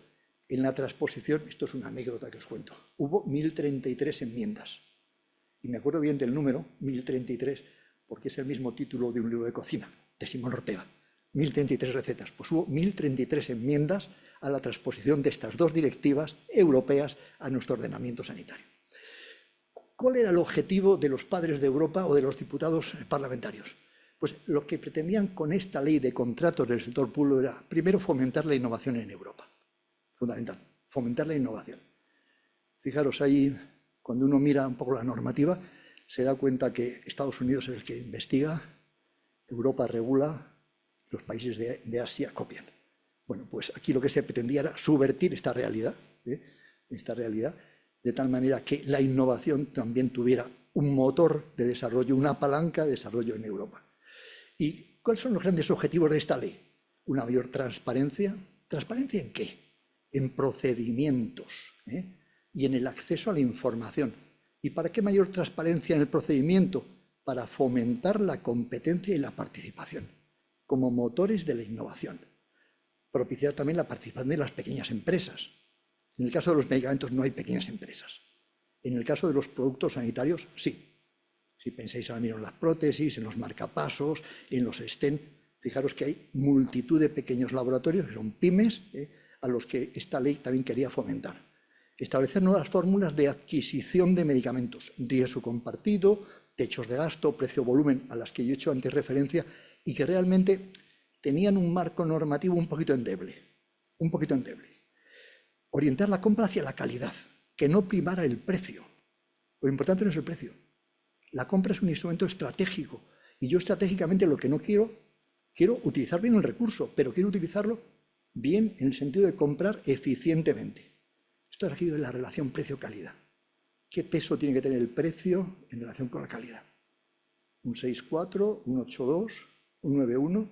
en la transposición, esto es una anécdota que os cuento, hubo 1033 enmiendas. Y me acuerdo bien del número, 1033, porque es el mismo título de un libro de cocina, de Simón Ortega. 1033 recetas. Pues hubo 1033 enmiendas a la transposición de estas dos directivas europeas a nuestro ordenamiento sanitario. ¿Cuál era el objetivo de los padres de Europa o de los diputados parlamentarios? Pues lo que pretendían con esta ley de contratos del sector público era, primero, fomentar la innovación en Europa. Fundamental, fomentar la innovación. Fijaros, ahí, cuando uno mira un poco la normativa, se da cuenta que Estados Unidos es el que investiga, Europa regula, los países de Asia copian. Bueno, pues aquí lo que se pretendía era subvertir esta realidad, de tal manera que la innovación también tuviera un motor de desarrollo, una palanca de desarrollo en Europa. ¿Y cuáles son los grandes objetivos de esta ley? Una mayor transparencia. ¿Transparencia en qué? En procedimientos y en el acceso a la información. ¿Y para qué mayor transparencia en el procedimiento? Para fomentar la competencia y la participación como motores de la innovación. Propiciar también la participación de las pequeñas empresas. En el caso de los medicamentos no hay pequeñas empresas. En el caso de los productos sanitarios, sí. Si pensáis ahora mismo en las prótesis, en los marcapasos, en los stent, fijaros que hay multitud de pequeños laboratorios, que son pymes, a los que esta ley también quería fomentar. Establecer nuevas fórmulas de adquisición de medicamentos, riesgo compartido, techos de gasto, precio-volumen, a las que yo he hecho antes referencia, y que realmente tenían un marco normativo un poquito endeble. Orientar la compra hacia la calidad, que no primara el precio. Lo importante no es el precio. La compra es un instrumento estratégico, y yo estratégicamente lo que no quiero utilizar bien el recurso, pero quiero utilizarlo bien en el sentido de comprar eficientemente. Esto ha regido en la relación precio-calidad. ¿Qué peso tiene que tener el precio en relación con la calidad? ¿Un 6,4, un 8,2, un 9,1?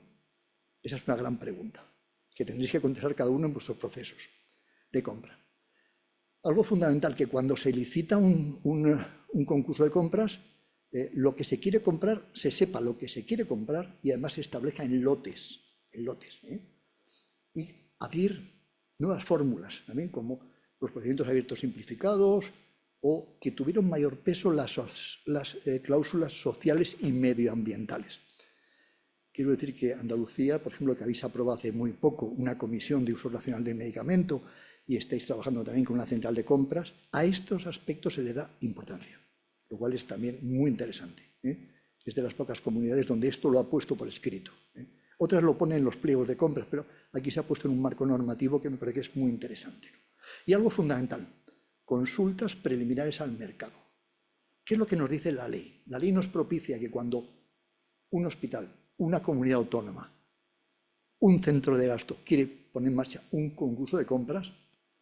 Esa es una gran pregunta que tendréis que contestar cada uno en vuestros procesos de compra. Algo fundamental, que cuando se licita un concurso de compras, lo que se quiere comprar, se sepa lo que se quiere comprar y además se establezca en lotes. Y abrir nuevas fórmulas, también como los procedimientos abiertos simplificados, o que tuvieron mayor peso las cláusulas sociales y medioambientales. Quiero decir que Andalucía, por ejemplo, que habéis aprobado hace muy poco una comisión de uso racional del medicamento y estáis trabajando también con una central de compras, a estos aspectos se le da importancia, lo cual es también muy interesante. Es de las pocas comunidades donde esto lo ha puesto por escrito. Otras lo ponen en los pliegos de compras, pero aquí se ha puesto en un marco normativo que me parece que es muy interesante. Y algo fundamental, consultas preliminares al mercado. ¿Qué es lo que nos dice la ley? La ley nos propicia que cuando un hospital, una comunidad autónoma, un centro de gasto quiere poner en marcha un concurso de compras,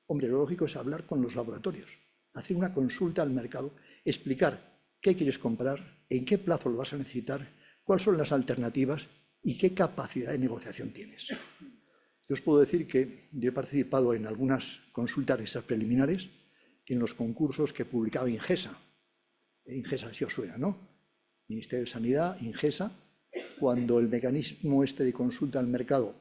hombre, lo lógico es hablar con los laboratorios, hacer una consulta al mercado, explicar qué quieres comprar, en qué plazo lo vas a necesitar, cuáles son las alternativas y qué capacidad de negociación tienes. Yo os puedo decir que yo he participado en algunas consultas de esas preliminares, en los concursos que publicaba Ingesa. Ingesa, si os suena, ¿no? Ministerio de Sanidad, Ingesa. Cuando el mecanismo este de consulta al mercado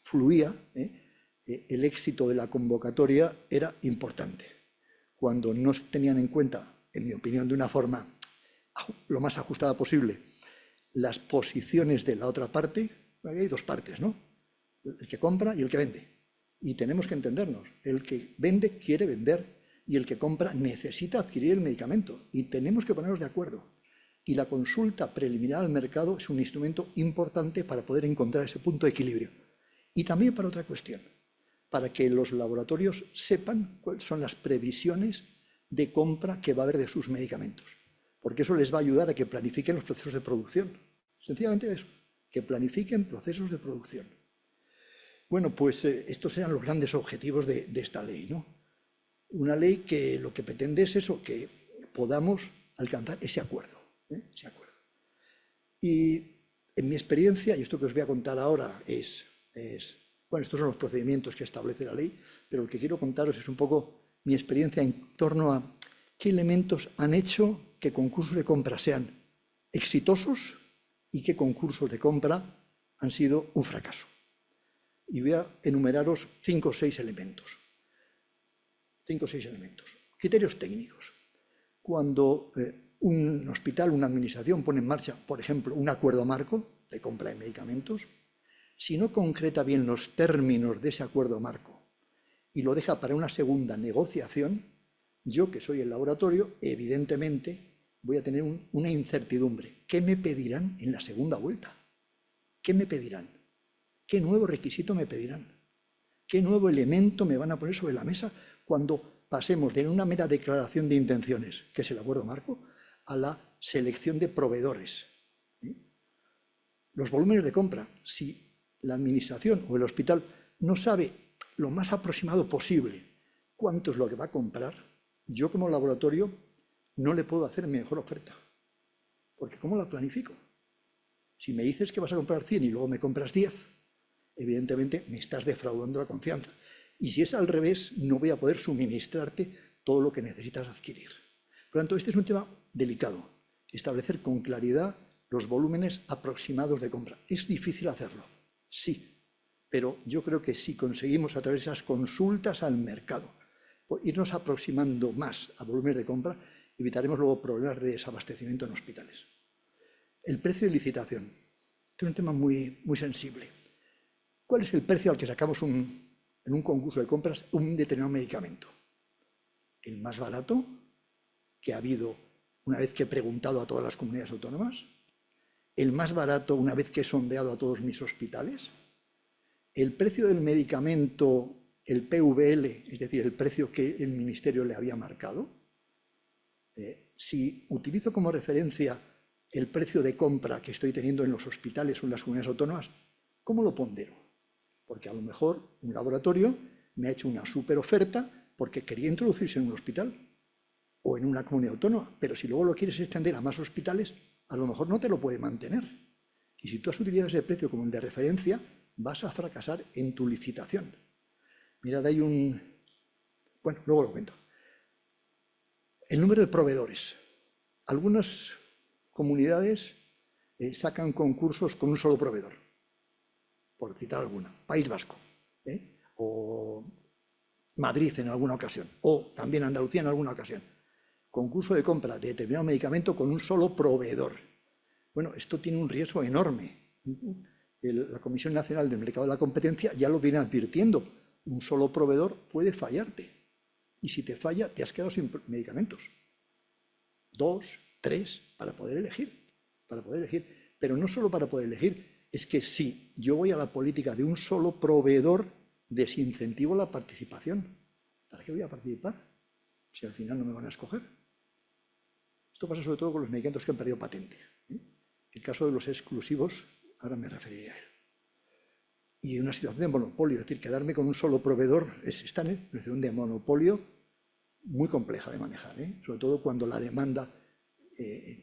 fluía, el éxito de la convocatoria era importante. Cuando no tenían en cuenta, en mi opinión, de una forma lo más ajustada posible, las posiciones de la otra parte, aquí hay dos partes, ¿no? El que compra y el que vende. Y tenemos que entendernos, el que vende quiere vender y el que compra necesita adquirir el medicamento. Y tenemos que ponernos de acuerdo. Y la consulta preliminar al mercado es un instrumento importante para poder encontrar ese punto de equilibrio. Y también para otra cuestión, para que los laboratorios sepan cuáles son las previsiones de compra que va a haber de sus medicamentos. Porque eso les va a ayudar a que planifiquen los procesos de producción. Sencillamente eso, que planifiquen procesos de producción. Bueno, pues estos eran los grandes objetivos de esta ley, ¿no? Una ley que lo que pretende es eso, que podamos alcanzar ese acuerdo. Y en mi experiencia, y esto que os voy a contar ahora bueno, estos son los procedimientos que establece la ley, pero lo que quiero contaros es un poco mi experiencia en torno a qué elementos han hecho que concursos de compra sean exitosos y qué concursos de compra han sido un fracaso. Y voy a enumeraros 5 o 6 elementos. 5 o 6 elementos. Criterios técnicos. Cuando un hospital, una administración pone en marcha, por ejemplo, un acuerdo marco de compra de medicamentos, si no concreta bien los términos de ese acuerdo marco y lo deja para una segunda negociación, yo, que soy el laboratorio, evidentemente voy a tener una incertidumbre. ¿Qué me pedirán en la segunda vuelta? ¿Qué me pedirán? ¿Qué nuevo requisito me pedirán? ¿Qué nuevo elemento me van a poner sobre la mesa cuando pasemos de una mera declaración de intenciones, que es el acuerdo marco, a la selección de proveedores? Los volúmenes de compra, si la administración o el hospital no sabe lo más aproximado posible cuánto es lo que va a comprar, yo como laboratorio no le puedo hacer mi mejor oferta. Porque ¿cómo la planifico? Si me dices que vas a comprar 100 y luego me compras 10, evidentemente me estás defraudando la confianza. Y si es al revés, no voy a poder suministrarte todo lo que necesitas adquirir. Por lo tanto, este es un tema delicado. Establecer con claridad los volúmenes aproximados de compra. ¿Es difícil hacerlo? Sí. Pero yo creo que si conseguimos a través de esas consultas al mercado irnos aproximando más a volúmenes de compra, evitaremos luego problemas de desabastecimiento en hospitales. El precio de licitación. Este es un tema muy, muy sensible. ¿Cuál es el precio al que sacamos en un concurso de compras un determinado medicamento? el más barato que ha habido una vez que he preguntado a todas las comunidades autónomas, el más barato una vez que he sondeado a todos mis hospitales, el precio del medicamento, el PVL, es decir, el precio que el Ministerio le había marcado. Si utilizo como referencia el precio de compra que estoy teniendo en los hospitales o en las comunidades autónomas, ¿cómo lo pondero? Porque a lo mejor un laboratorio me ha hecho una súper oferta porque quería introducirse en un hospital o en una comunidad autónoma, pero si luego lo quieres extender a más hospitales, a lo mejor no te lo puede mantener. Y si tú has utilizado ese precio como el de referencia, vas a fracasar en tu licitación. Mirad, hay un... Bueno, luego lo cuento. El número de proveedores. Algunas comunidades sacan concursos con un solo proveedor, por citar alguna. País Vasco, o Madrid en alguna ocasión, o también Andalucía en alguna ocasión. Concurso de compra de determinado medicamento con un solo proveedor. Bueno, esto tiene un riesgo enorme. La Comisión Nacional del Mercado de la Competencia ya lo viene advirtiendo. Un solo proveedor puede fallarte. Y si te falla, te has quedado sin medicamentos. 2, 3, para poder elegir. Pero no solo para poder elegir, es que si yo voy a la política de un solo proveedor, desincentivo la participación. ¿Para qué voy a participar si al final no me van a escoger? Esto pasa sobre todo con los medicamentos que han perdido patente. El caso de los exclusivos, ahora me referiré a él. Y una situación de monopolio, es decir, quedarme con un solo proveedor, está en una situación de monopolio muy compleja de manejar, sobre todo cuando la demanda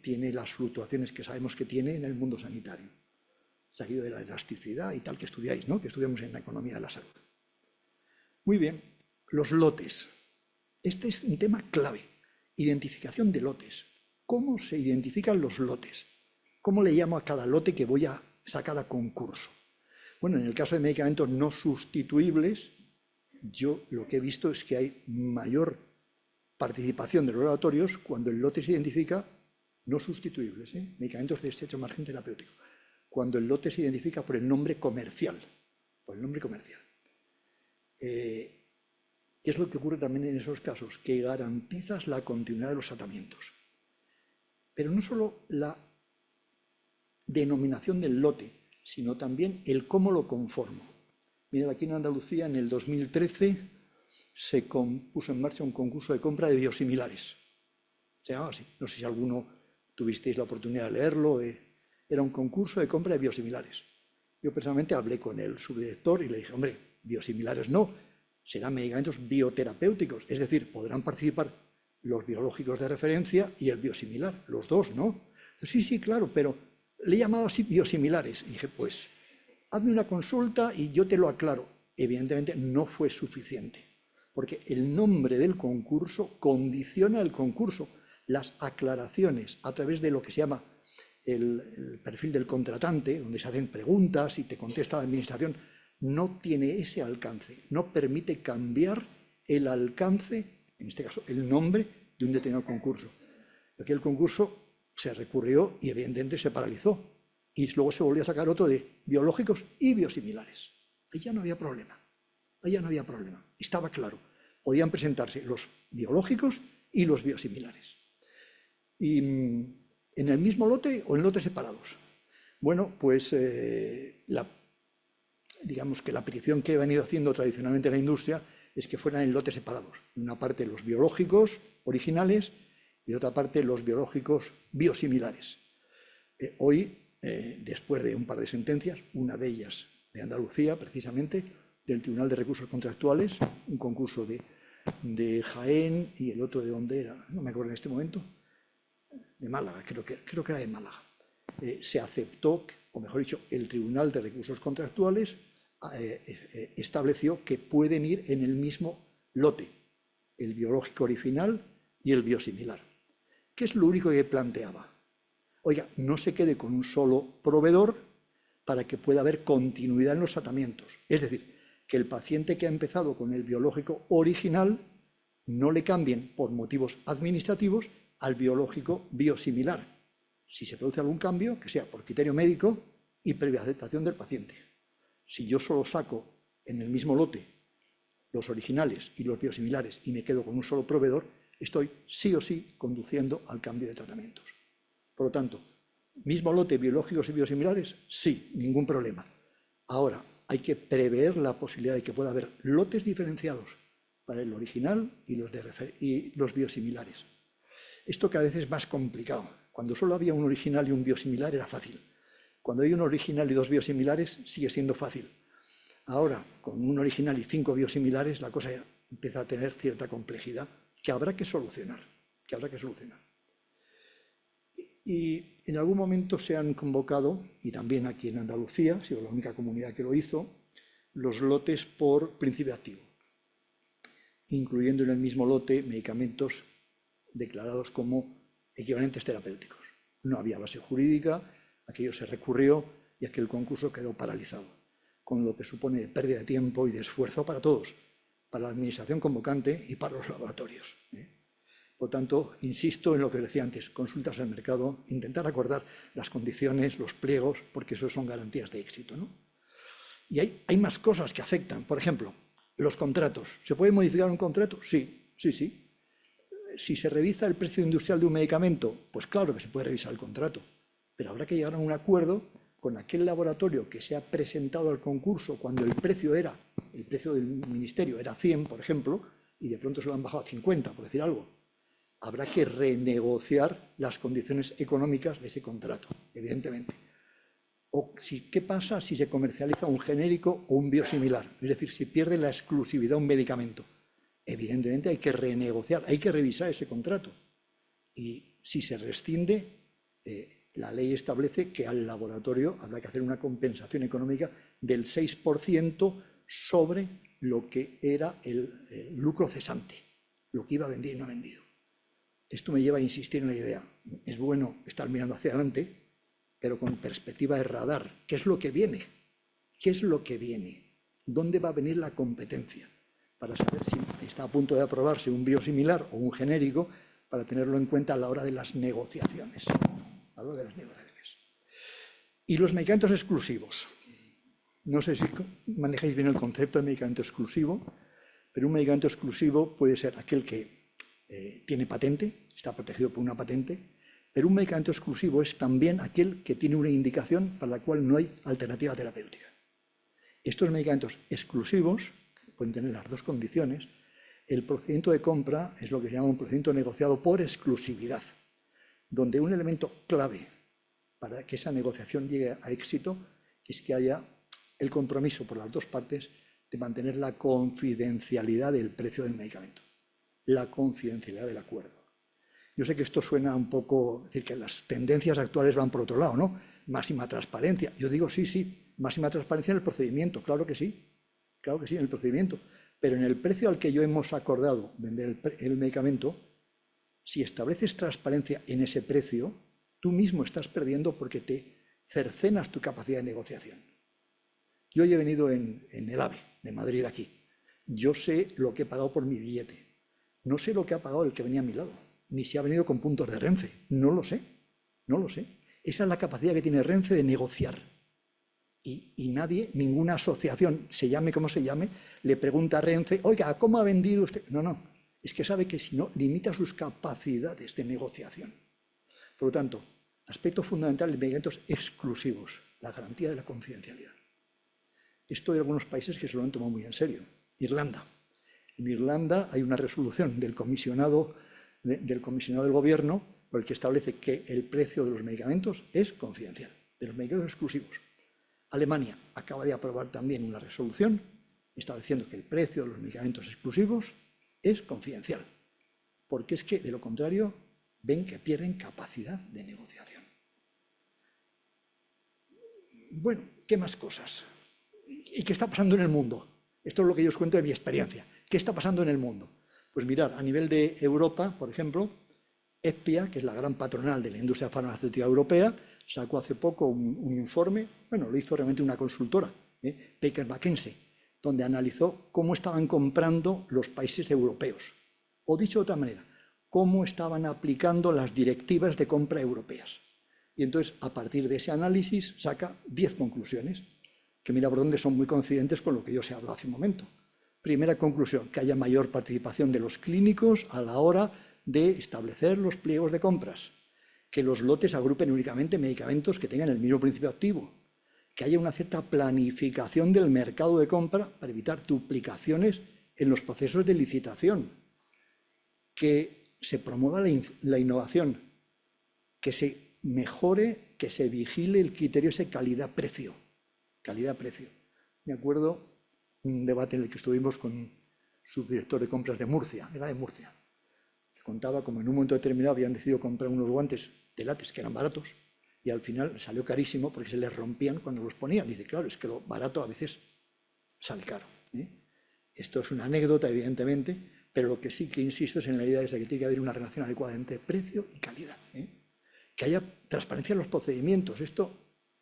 tiene las fluctuaciones que sabemos que tiene en el mundo sanitario. Seguido de la elasticidad y tal que estudiáis, ¿no? Que estudiamos en la economía de la salud. Muy bien, los lotes. Este es un tema clave, identificación de lotes. ¿Cómo se identifican los lotes? ¿Cómo le llamo a cada lote que voy a sacar a concurso? Bueno, en el caso de medicamentos no sustituibles, yo lo que he visto es que hay mayor participación de los laboratorios cuando el lote se identifica no sustituibles, medicamentos de estrecho margen terapéutico, cuando el lote se identifica por el nombre comercial. ¿Qué es lo que ocurre también en esos casos? Que garantizas la continuidad de los tratamientos. Pero no solo la denominación del lote, sino también el cómo lo conformo. Mirad, aquí en Andalucía en el 2013 se puso en marcha un concurso de compra de biosimilares. Se llamaba así, no sé si alguno tuvisteis la oportunidad de leerlo. Era un concurso de compra de biosimilares. Yo personalmente hablé con el subdirector y le dije, hombre, biosimilares no, serán medicamentos bioterapéuticos, es decir, podrán participar los biológicos de referencia y el biosimilar, los dos, ¿no? Sí, claro, pero le he llamado así biosimilares. Y dije, pues, hazme una consulta y yo te lo aclaro. Evidentemente no fue suficiente, porque el nombre del concurso condiciona el concurso. Las aclaraciones a través de lo que se llama el perfil del contratante, donde se hacen preguntas y te contesta la administración, no tiene ese alcance, no permite cambiar el alcance, en este caso el nombre de un determinado concurso. Aquel concurso se recurrió y evidentemente se paralizó. Y luego se volvió a sacar otro de biológicos y biosimilares. Ahí ya no había problema. Estaba claro. Podían presentarse los biológicos y los biosimilares. Y en el mismo lote o en lotes separados. Bueno, pues digamos que la petición que he venido haciendo tradicionalmente en la industria es que fueran en lotes separados. Una parte los biológicos originales y otra parte los biológicos biosimilares. Hoy, después de un par de sentencias, una de ellas de Andalucía, precisamente, del Tribunal de Recursos Contractuales, un concurso de Jaén y el otro de dónde era, no me acuerdo en este momento, de Málaga, creo que era de Málaga. Se aceptó, o mejor dicho, el Tribunal de Recursos Contractuales estableció que pueden ir en el mismo lote, el biológico original y el biosimilar. ¿Qué es lo único que planteaba? Oiga, no se quede con un solo proveedor para que pueda haber continuidad en los tratamientos. Es decir, que el paciente que ha empezado con el biológico original no le cambien por motivos administrativos al biológico biosimilar. Si se produce algún cambio, que sea por criterio médico y previa aceptación del paciente. Si yo solo saco en el mismo lote los originales y los biosimilares y me quedo con un solo proveedor, estoy sí o sí conduciendo al cambio de tratamientos. Por lo tanto, mismo lote biológicos y biosimilares, sí, ningún problema. Ahora, hay que prever la posibilidad de que pueda haber lotes diferenciados para el original y los biosimilares. Esto cada vez es más complicado. Cuando solo había un original y un biosimilar era fácil. Cuando hay un original y 2 biosimilares sigue siendo fácil. Ahora, con un original y 5 biosimilares, la cosa empieza a tener cierta complejidad que habrá que solucionar. Y en algún momento se han convocado, y también aquí en Andalucía, ha sido la única comunidad que lo hizo, los lotes por principio activo, incluyendo en el mismo lote medicamentos declarados como equivalentes terapéuticos. No había base jurídica, aquello se recurrió y aquel concurso quedó paralizado, con lo que supone de pérdida de tiempo y de esfuerzo para todos, para la administración convocante y para los laboratorios. Por tanto, insisto en lo que decía antes, consultas al mercado, intentar acordar las condiciones, los pliegos, porque eso son garantías de éxito, ¿no? Y hay más cosas que afectan. Por ejemplo, los contratos. ¿Se puede modificar un contrato? Sí. Si se revisa el precio industrial de un medicamento, pues claro que se puede revisar el contrato, pero habrá que llegar a un acuerdo con aquel laboratorio que se ha presentado al concurso cuando el precio del ministerio era 100, por ejemplo, y de pronto se lo han bajado a 50, por decir algo. Habrá que renegociar las condiciones económicas de ese contrato, evidentemente. ¿Qué pasa si se comercializa un genérico o un biosimilar? Es decir, si pierde la exclusividad un medicamento. Evidentemente hay que renegociar, hay que revisar ese contrato. Y si se rescinde, la ley establece que al laboratorio habrá que hacer una compensación económica del 6% sobre lo que era el lucro cesante, lo que iba a vender y no ha vendido. Esto me lleva a insistir en la idea. Es bueno estar mirando hacia adelante, pero con perspectiva de radar. ¿Qué es lo que viene? ¿Qué es lo que viene? ¿Dónde va a venir la competencia? Para saber si está a punto de aprobarse un biosimilar o un genérico, para tenerlo en cuenta a la hora de las negociaciones. Y los medicamentos exclusivos. No sé si manejáis bien el concepto de medicamento exclusivo, pero un medicamento exclusivo puede ser aquel que tiene patente, está protegido por una patente, pero un medicamento exclusivo es también aquel que tiene una indicación para la cual no hay alternativa terapéutica. Estos medicamentos exclusivos pueden tener las dos condiciones. El procedimiento de compra es lo que se llama un procedimiento negociado por exclusividad, donde un elemento clave para que esa negociación llegue a éxito es que haya el compromiso por las dos partes de mantener la confidencialidad del precio del medicamento, la confidencialidad del acuerdo. Yo sé que esto suena un poco, es decir, que las tendencias actuales van por otro lado, ¿no? Máxima transparencia. Yo digo sí, máxima transparencia en el procedimiento, claro que sí, en el procedimiento. Pero en el precio al que yo hemos acordado vender el medicamento, si estableces transparencia en ese precio, tú mismo estás perdiendo porque te cercenas tu capacidad de negociación. Yo he venido en el AVE de Madrid aquí. Yo sé lo que he pagado por mi billete. No sé lo que ha pagado el que venía a mi lado, ni si ha venido con puntos de Renfe. No lo sé. Esa es la capacidad que tiene Renfe de negociar. Y nadie, ninguna asociación, se llame como se llame, le pregunta a Renfe, oiga, ¿cómo ha vendido usted? No, es que sabe que si no, limita sus capacidades de negociación. Por lo tanto, aspecto fundamental de medicamentos exclusivos, la garantía de la confidencialidad. Esto hay algunos países que se lo han tomado muy en serio. Irlanda. En Irlanda hay una resolución del comisionado del gobierno por el que establece que el precio de los medicamentos es confidencial, de los medicamentos exclusivos. Alemania acaba de aprobar también una resolución estableciendo que el precio de los medicamentos exclusivos es confidencial, porque es que, de lo contrario, ven que pierden capacidad de negociación. Bueno, ¿qué más cosas? ¿Y qué está pasando en el mundo? Esto es lo que yo os cuento de mi experiencia. ¿Qué está pasando en el mundo? Pues mirad, a nivel de Europa, por ejemplo, EFPIA, que es la gran patronal de la industria farmacéutica europea, sacó hace poco un informe, lo hizo realmente una consultora, Baker McKinsey, donde analizó cómo estaban comprando los países europeos. O dicho de otra manera, cómo estaban aplicando las directivas de compra europeas. Y entonces, a partir de ese análisis, saca 10 conclusiones, que mira por dónde son muy coincidentes con lo que yo os he hablado hace un momento. Primera conclusión, que haya mayor participación de los clínicos a la hora de establecer los pliegos de compras, que los lotes agrupen únicamente medicamentos que tengan el mismo principio activo, que haya una cierta planificación del mercado de compra para evitar duplicaciones en los procesos de licitación, que se promueva la innovación, que se mejore, que se vigile el criterio ese calidad-precio. Calidad-precio. Me acuerdo un debate en el que estuvimos con un subdirector de compras de Murcia, era de Murcia, que contaba como en un momento determinado habían decidido comprar unos guantes de látex que eran baratos y al final salió carísimo porque se les rompían cuando los ponían. Dice, claro, es que lo barato a veces sale caro. Esto es una anécdota, evidentemente, pero lo que sí que insisto es en la idea de que tiene que haber una relación adecuada entre precio y calidad. Que haya transparencia en los procedimientos. Esto,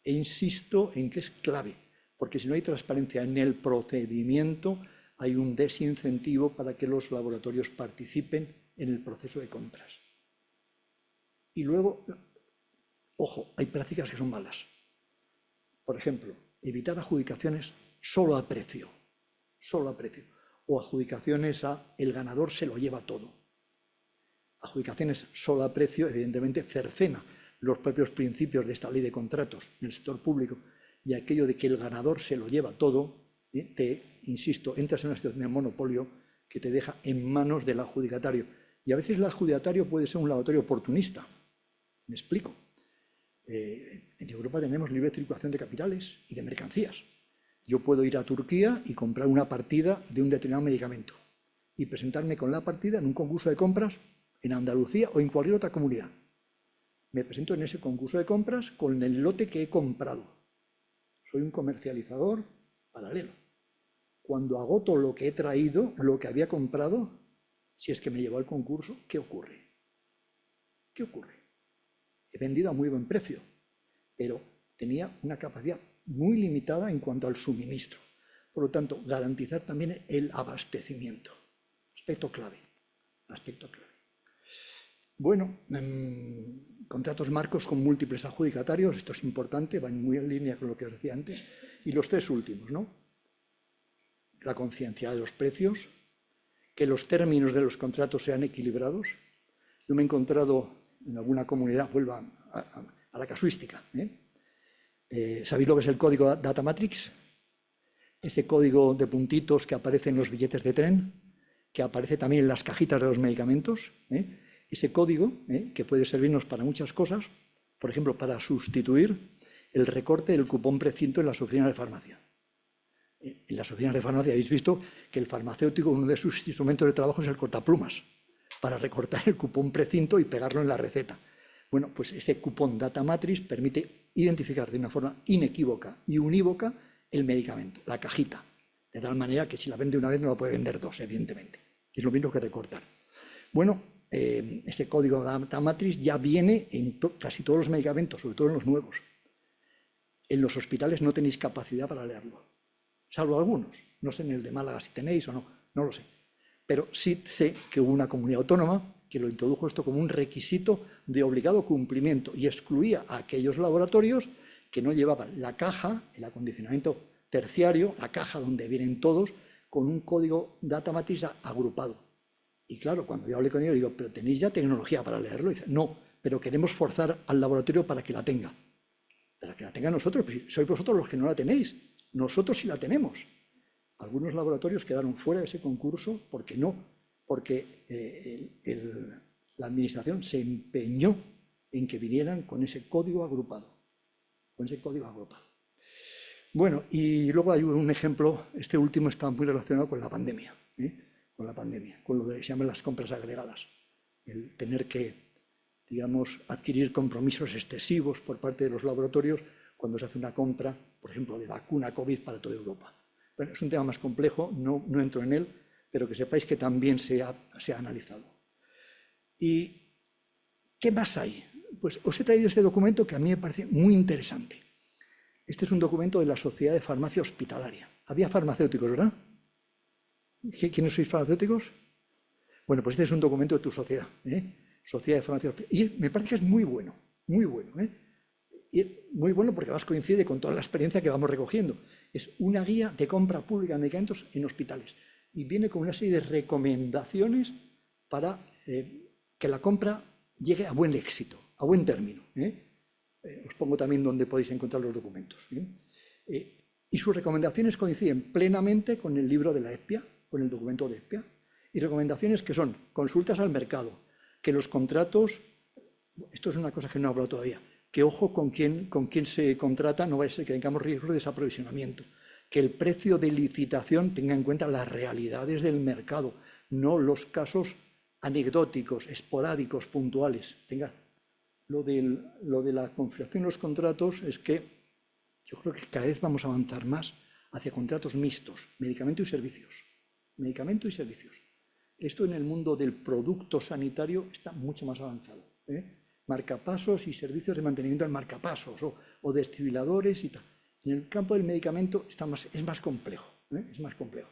e insisto en que es clave, porque si no hay transparencia en el procedimiento, hay un desincentivo para que los laboratorios participen en el proceso de compras. Y luego, ojo, hay prácticas que son malas. Por ejemplo, evitar adjudicaciones solo a precio, o adjudicaciones a el ganador se lo lleva todo. Adjudicaciones solo a precio, evidentemente, cercena los propios principios de esta ley de contratos en el sector público, y aquello de que el ganador se lo lleva todo, insisto, entras en una situación de monopolio que te deja en manos del adjudicatario. Y a veces el adjudicatario puede ser un laboratorio oportunista. Me explico. En Europa tenemos libre circulación de capitales y de mercancías. Yo puedo ir a Turquía y comprar una partida de un determinado medicamento y presentarme con la partida en un concurso de compras en Andalucía o en cualquier otra comunidad. Me presento en ese concurso de compras con el lote que he comprado. Soy un comercializador paralelo. Cuando agoto lo que he traído, lo que había comprado, si es que me llevó al concurso, ¿qué ocurre? ¿Qué ocurre? He vendido a muy buen precio, pero tenía una capacidad muy limitada en cuanto al suministro. Por lo tanto, garantizar también el abastecimiento. Aspecto clave. Aspecto clave. Bueno, contratos marcos con múltiples adjudicatarios, esto es importante, va muy en línea con lo que os decía antes. Y los tres últimos, ¿no? La conciencia de los precios, que los términos de los contratos sean equilibrados. Yo me he encontrado en alguna comunidad, vuelvo a la casuística. ¿Sabéis lo que es el código Data Matrix? Ese código de puntitos que aparece en los billetes de tren, que aparece también en las cajitas de los medicamentos. Ese código, que puede servirnos para muchas cosas, por ejemplo, para sustituir el recorte del cupón precinto en las oficinas de farmacia. En las oficinas de farmacia habéis visto que el farmacéutico, uno de sus instrumentos de trabajo es el cortaplumas, para recortar el cupón precinto y pegarlo en la receta. Bueno, pues ese cupón Data Matrix permite identificar de una forma inequívoca y unívoca el medicamento, la cajita, de tal manera que si la vende una vez no la puede vender dos, evidentemente. Es lo mismo que recortar. Bueno, ese código Data Matrix ya viene en casi todos los medicamentos, sobre todo en los nuevos. En los hospitales no tenéis capacidad para leerlo, salvo algunos. No sé en el de Málaga si tenéis o no, no lo sé. Pero sí sé que hubo una comunidad autónoma que lo introdujo esto como un requisito de obligado cumplimiento y excluía a aquellos laboratorios que no llevaban la caja, el acondicionamiento terciario, la caja donde vienen todos, con un código Data Matrix agrupado. Y claro, cuando yo hablé con ellos, digo, ¿pero tenéis ya tecnología para leerlo? Y dice, no, pero queremos forzar al laboratorio para que la tenga. Para que la tenga nosotros, pues sois vosotros los que no la tenéis. Nosotros sí la tenemos. Algunos laboratorios quedaron fuera de ese concurso porque la administración se empeñó en que vinieran con ese código agrupado. Bueno, y luego hay un ejemplo, este último está muy relacionado con la pandemia, con lo de que se llaman las compras agregadas. El tener que, digamos, adquirir compromisos excesivos por parte de los laboratorios cuando se hace una compra, por ejemplo, de vacuna COVID para toda Europa. Bueno, es un tema más complejo, no entro en él, pero que sepáis que también se ha analizado. ¿Y qué más hay? Pues os he traído este documento que a mí me parece muy interesante. Este es un documento de la Sociedad de Farmacia Hospitalaria. Había farmacéuticos, ¿verdad? ¿Quiénes sois farmacéuticos? Bueno, pues este es un documento de tu sociedad, Sociedad de Farmacia Hospitalaria. Y me parece que es muy bueno, muy bueno. Y muy bueno porque además coincide con toda la experiencia que vamos recogiendo. Es una guía de compra pública de medicamentos en hospitales. y viene con una serie de recomendaciones para que la compra llegue a buen éxito, a buen término. Os pongo también donde podéis encontrar los documentos. Y sus recomendaciones coinciden plenamente con el libro de la ESPIA, con el documento de ESPIA, y recomendaciones que son consultas al mercado, que los contratos, esto es una cosa que no he hablado todavía, que ojo con quién se contrata, no vaya a ser que tengamos riesgo de desaprovisionamiento, que el precio de licitación tenga en cuenta las realidades del mercado, no los casos anecdóticos, esporádicos, puntuales. Lo de la configuración de los contratos es que yo creo que cada vez vamos a avanzar más hacia contratos mixtos, medicamento y servicios. Medicamento y servicios. Esto en el mundo del producto sanitario está mucho más avanzado. Marcapasos y servicios de mantenimiento en marcapasos o desfibriladores y tal. En el campo del medicamento es más complejo, es más complejo.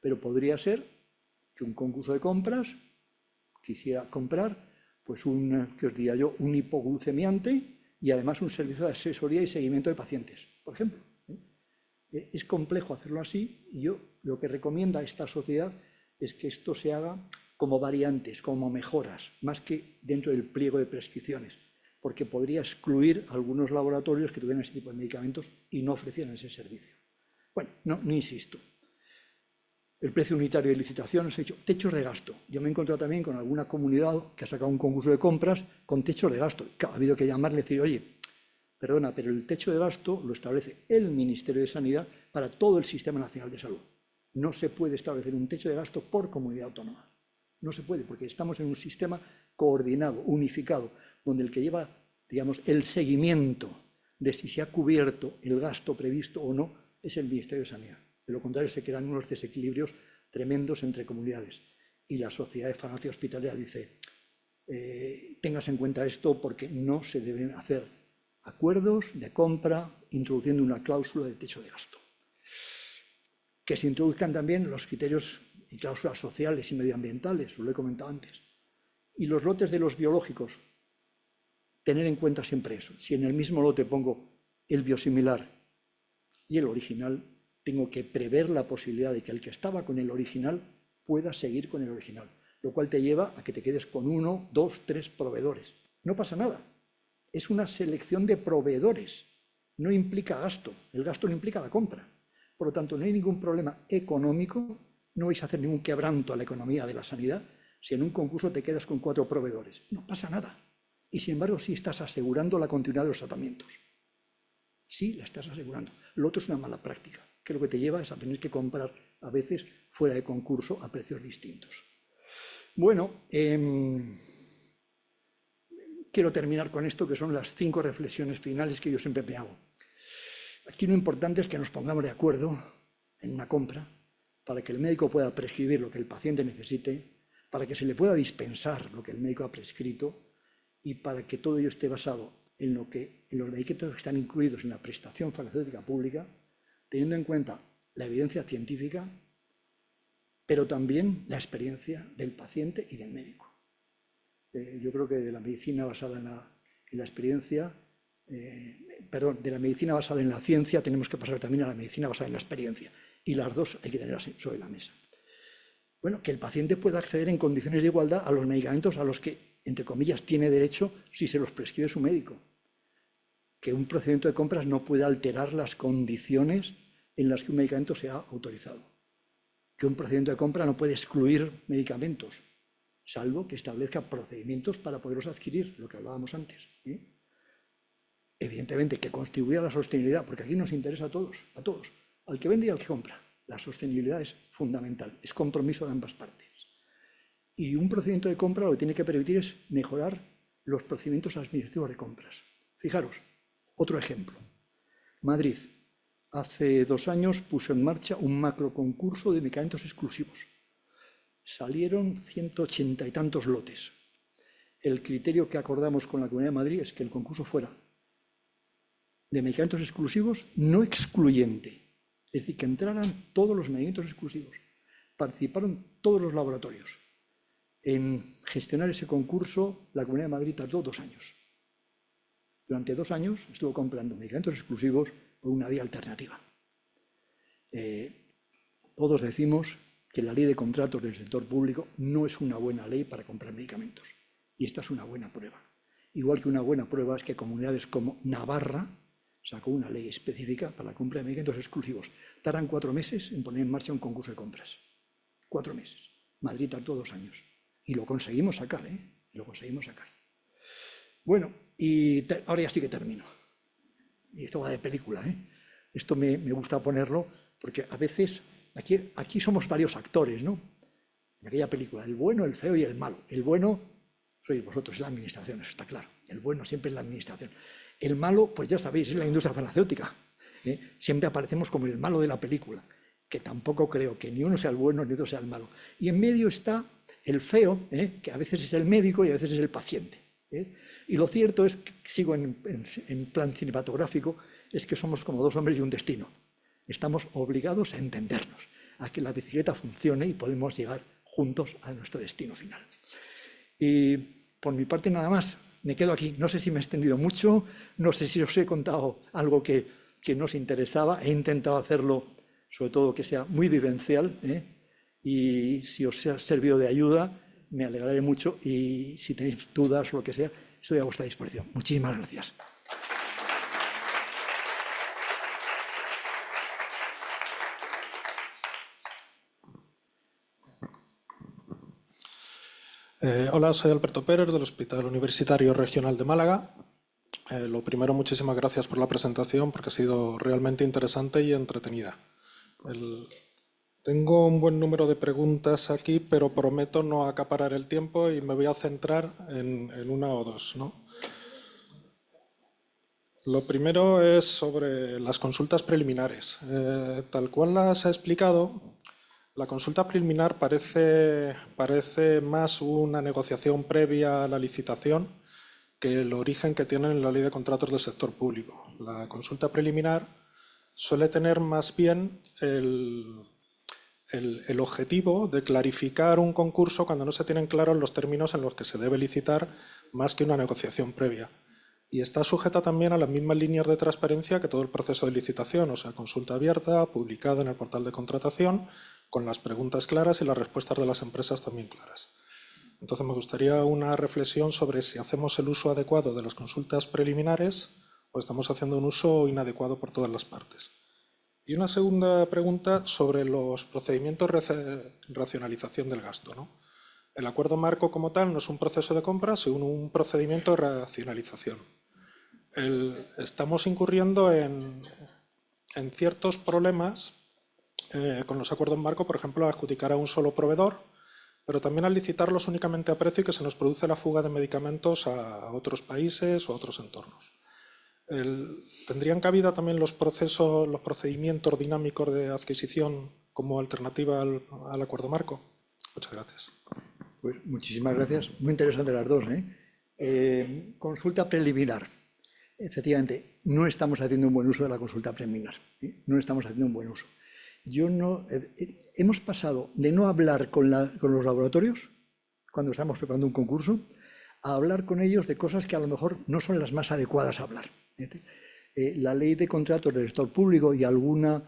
Pero podría ser que un concurso de compras quisiera comprar, pues que os diría yo, un hipoglucemiante y además un servicio de asesoría y seguimiento de pacientes, por ejemplo. Es complejo hacerlo así y yo lo que recomienda esta sociedad es que esto se haga como variantes, como mejoras, más que dentro del pliego de prescripciones, porque podría excluir algunos laboratorios que tuvieran ese tipo de medicamentos y no ofrecieran ese servicio. Bueno, no insisto. El precio unitario de licitación, os he dicho, techos de gasto. Yo me he encontrado también con alguna comunidad que ha sacado un concurso de compras con techos de gasto. Ha habido que llamarle y decir, oye, perdona, pero el techo de gasto lo establece el Ministerio de Sanidad para todo el Sistema Nacional de Salud. No se puede establecer un techo de gasto por comunidad autónoma. No se puede, porque estamos en un sistema coordinado, unificado, donde el que lleva, digamos, el seguimiento de si se ha cubierto el gasto previsto o no es el Ministerio de Sanidad. De lo contrario, se crean unos desequilibrios tremendos entre comunidades. Y la Sociedad de Farmacia Hospitalaria dice, tengas en cuenta esto porque no se deben hacer acuerdos de compra introduciendo una cláusula de techo de gasto. Que se introduzcan también los criterios y cláusulas sociales y medioambientales, lo he comentado antes. Y los lotes de los biológicos, tener en cuenta siempre eso. Si en el mismo lote pongo el biosimilar y el original, tengo que prever la posibilidad de que el que estaba con el original pueda seguir con el original, lo cual te lleva a que te quedes con 1, 2, 3 proveedores. No pasa nada. Es una selección de proveedores. No implica gasto. El gasto no implica la compra. Por lo tanto, no hay ningún problema económico, no vais a hacer ningún quebranto a la economía de la sanidad si en un concurso te quedas con 4 proveedores. No pasa nada. Y sin embargo, sí estás asegurando la continuidad de los tratamientos. Sí, la estás asegurando. Lo otro es una mala práctica, que lo que te lleva es a tener que comprar a veces fuera de concurso a precios distintos. Bueno, quiero terminar con esto, que son las 5 reflexiones finales que yo siempre me hago. Aquí lo importante es que nos pongamos de acuerdo en una compra para que el médico pueda prescribir lo que el paciente necesite, para que se le pueda dispensar lo que el médico ha prescrito y para que todo ello esté basado en los medicamentos que están incluidos en la prestación farmacéutica pública, teniendo en cuenta la evidencia científica, pero también la experiencia del paciente y del médico. Yo creo que de la medicina basada en la experiencia, de la medicina basada en la ciencia tenemos que pasar también a la medicina basada en la experiencia. Y las dos hay que tenerlas sobre la mesa. Bueno, que el paciente pueda acceder en condiciones de igualdad a los medicamentos a los que, entre comillas, tiene derecho si se los prescribe su médico. Que un procedimiento de compras no pueda alterar las condiciones en las que un medicamento se ha autorizado. Que un procedimiento de compra no puede excluir medicamentos, salvo que establezca procedimientos para poderlos adquirir, lo que hablábamos antes. Evidentemente, que contribuya a la sostenibilidad, porque aquí nos interesa a todos, al que vende y al que compra. La sostenibilidad es fundamental, es compromiso de ambas partes. Y un procedimiento de compra lo que tiene que permitir es mejorar los procedimientos administrativos de compras. Fijaros, otro ejemplo. Madrid, hace 2 años, puso en marcha un macroconcurso de medicamentos exclusivos. Salieron 180 y tantos lotes. El criterio que acordamos con la Comunidad de Madrid es que el concurso fuera de medicamentos exclusivos no excluyente. Es decir, que entraran todos los medicamentos exclusivos. Participaron todos los laboratorios. En gestionar ese concurso, la Comunidad de Madrid tardó 2 años. Durante 2 años estuvo comprando medicamentos exclusivos por una vía alternativa. Todos decimos que la ley de contratos del sector público no es una buena ley para comprar medicamentos. Y esta es una buena prueba. Igual que una buena prueba es que comunidades como Navarra sacó una ley específica para la compra de medicamentos exclusivos. Tardan 4 meses en poner en marcha un concurso de compras. 4 meses. Madrid tardó 2 años. Y lo conseguimos sacar, ¿eh? Lo conseguimos sacar. Bueno, y ahora ya sí que termino. Y esto va de película, ¿eh? Esto me gusta ponerlo porque a veces aquí somos varios actores, ¿no? En aquella película, el bueno, el feo y el malo. El bueno sois vosotros, es la administración, eso está claro. El bueno siempre es la administración. El malo, pues ya sabéis, es la industria farmacéutica. Siempre aparecemos como el malo de la película, que tampoco creo que ni uno sea el bueno ni otro sea el malo. Y en medio está el feo, que a veces es el médico y a veces es el paciente. Y lo cierto es que, sigo en plan cinematográfico, es que somos como 2 hombres y un destino. Estamos obligados a entendernos, a que la bicicleta funcione y podemos llegar juntos a nuestro destino final. Y por mi parte nada más, me quedo aquí. No sé si me he extendido mucho, no sé si os he contado algo que no os interesaba, he intentado hacerlo sobre todo que sea muy vivencial, y si os ha servido de ayuda me alegraré mucho y si tenéis dudas o lo que sea, estoy a vuestra disposición. Muchísimas gracias. Hola, soy Alberto Pérez del Hospital Universitario Regional de Málaga. Lo primero, muchísimas gracias por la presentación porque ha sido realmente interesante y entretenida. Tengo un buen número de preguntas aquí, pero prometo no acaparar el tiempo y me voy a centrar en una o dos, ¿no? Lo primero es sobre las consultas preliminares. Tal cual las ha explicado, la consulta preliminar parece más una negociación previa a la licitación que el origen que tienen en la Ley de Contratos del Sector Público. La consulta preliminar suele tener más bien el objetivo de clarificar un concurso cuando no se tienen claros los términos en los que se debe licitar, más que una negociación previa. Y está sujeta también a las mismas líneas de transparencia que todo el proceso de licitación, o sea, consulta abierta, publicada en el portal de contratación, con las preguntas claras y las respuestas de las empresas también claras. Entonces me gustaría una reflexión sobre si hacemos el uso adecuado de las consultas preliminares o estamos haciendo un uso inadecuado por todas las partes. Y una segunda pregunta sobre los procedimientos de racionalización del gasto, ¿no? El acuerdo marco como tal no es un proceso de compra, sino un procedimiento de racionalización. Estamos incurriendo en ciertos problemas con los acuerdos marco, por ejemplo, adjudicar a un solo proveedor, pero también al licitarlos únicamente a precio y que se nos produce la fuga de medicamentos a otros países o a otros entornos. ¿Tendrían cabida también los procedimientos dinámicos de adquisición como alternativa al acuerdo marco? Muchas gracias. Pues muchísimas gracias. Muy interesantes las dos, consulta preliminar. Efectivamente, no estamos haciendo un buen uso de la consulta preliminar. No estamos haciendo un buen uso. Hemos pasado de no hablar con los laboratorios cuando estamos preparando un concurso a hablar con ellos de cosas que a lo mejor no son las más adecuadas a hablar. La ley de contratos del sector público y alguna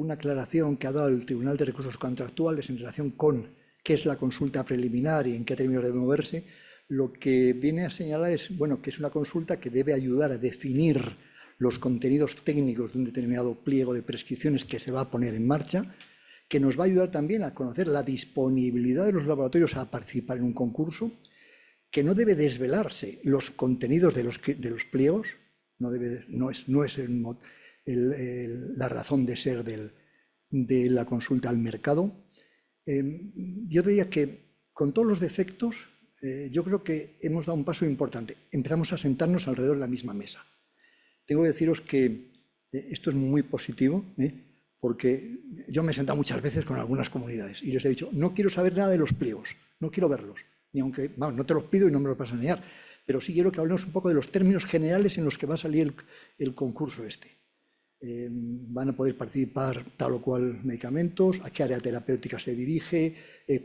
aclaración que ha dado el Tribunal de Recursos Contractuales en relación con qué es la consulta preliminar y en qué términos debe moverse, lo que viene a señalar es, bueno, que es una consulta que debe ayudar a definir los contenidos técnicos de un determinado pliego de prescripciones que se va a poner en marcha, que nos va a ayudar también a conocer la disponibilidad de los laboratorios a participar en un concurso, que no debe desvelarse los contenidos de los pliegos, no es la razón de ser de la consulta al mercado. Yo diría que con todos los defectos, yo creo que hemos dado un paso importante. Empezamos a sentarnos alrededor de la misma mesa. Tengo que deciros que esto es muy positivo, porque yo me he sentado muchas veces con algunas comunidades y les he dicho, no quiero saber nada de los pliegos, no quiero verlos, ni aunque, vamos, no te los pido y no me los vas a enseñar, pero sí quiero que hablemos un poco de los términos generales en los que va a salir el concurso este. Van a poder participar tal o cual medicamentos, a qué área terapéutica se dirige,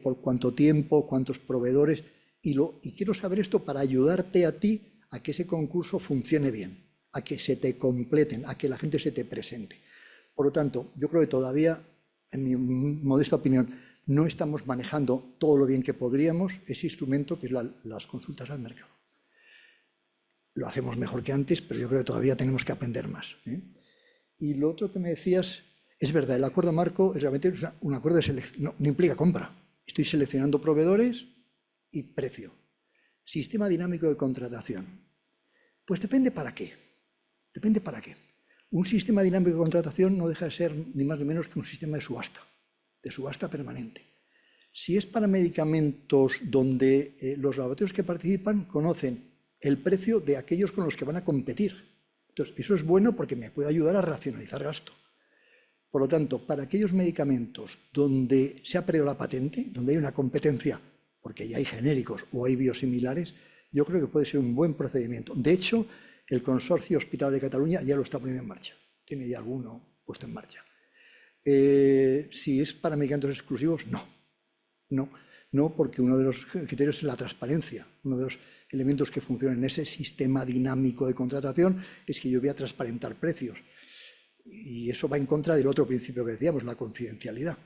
por cuánto tiempo, cuántos proveedores, y quiero saber esto para ayudarte a ti a que ese concurso funcione bien, a que se te completen, a que la gente se te presente. Por lo tanto, yo creo que todavía, en mi modesta opinión, no estamos manejando todo lo bien que podríamos ese instrumento que es las consultas al mercado. Lo hacemos mejor que antes, pero yo creo que todavía tenemos que aprender más, ¿eh? Y lo otro que me decías, es verdad, el acuerdo marco es realmente un acuerdo de selección, no implica compra. Estoy seleccionando proveedores y precio. Sistema dinámico de contratación. Pues depende para qué. Depende para qué. Un sistema dinámico de contratación no deja de ser ni más ni menos que un sistema de subasta permanente. Si es para medicamentos donde los laboratorios que participan conocen el precio de aquellos con los que van a competir. Entonces, eso es bueno porque me puede ayudar a racionalizar gasto. Por lo tanto, para aquellos medicamentos donde se ha perdido la patente, donde hay una competencia, porque ya hay genéricos o hay biosimilares, yo creo que puede ser un buen procedimiento. De hecho, el Consorcio Hospitalario de Cataluña ya lo está poniendo en marcha. Tiene ya alguno puesto en marcha. Si es para medicamentos exclusivos, no, porque uno de los criterios es la transparencia. Uno de los elementos que funcionan en ese sistema dinámico de contratación es que yo voy a transparentar precios. Y eso va en contra del otro principio que decíamos, la confidencialidad.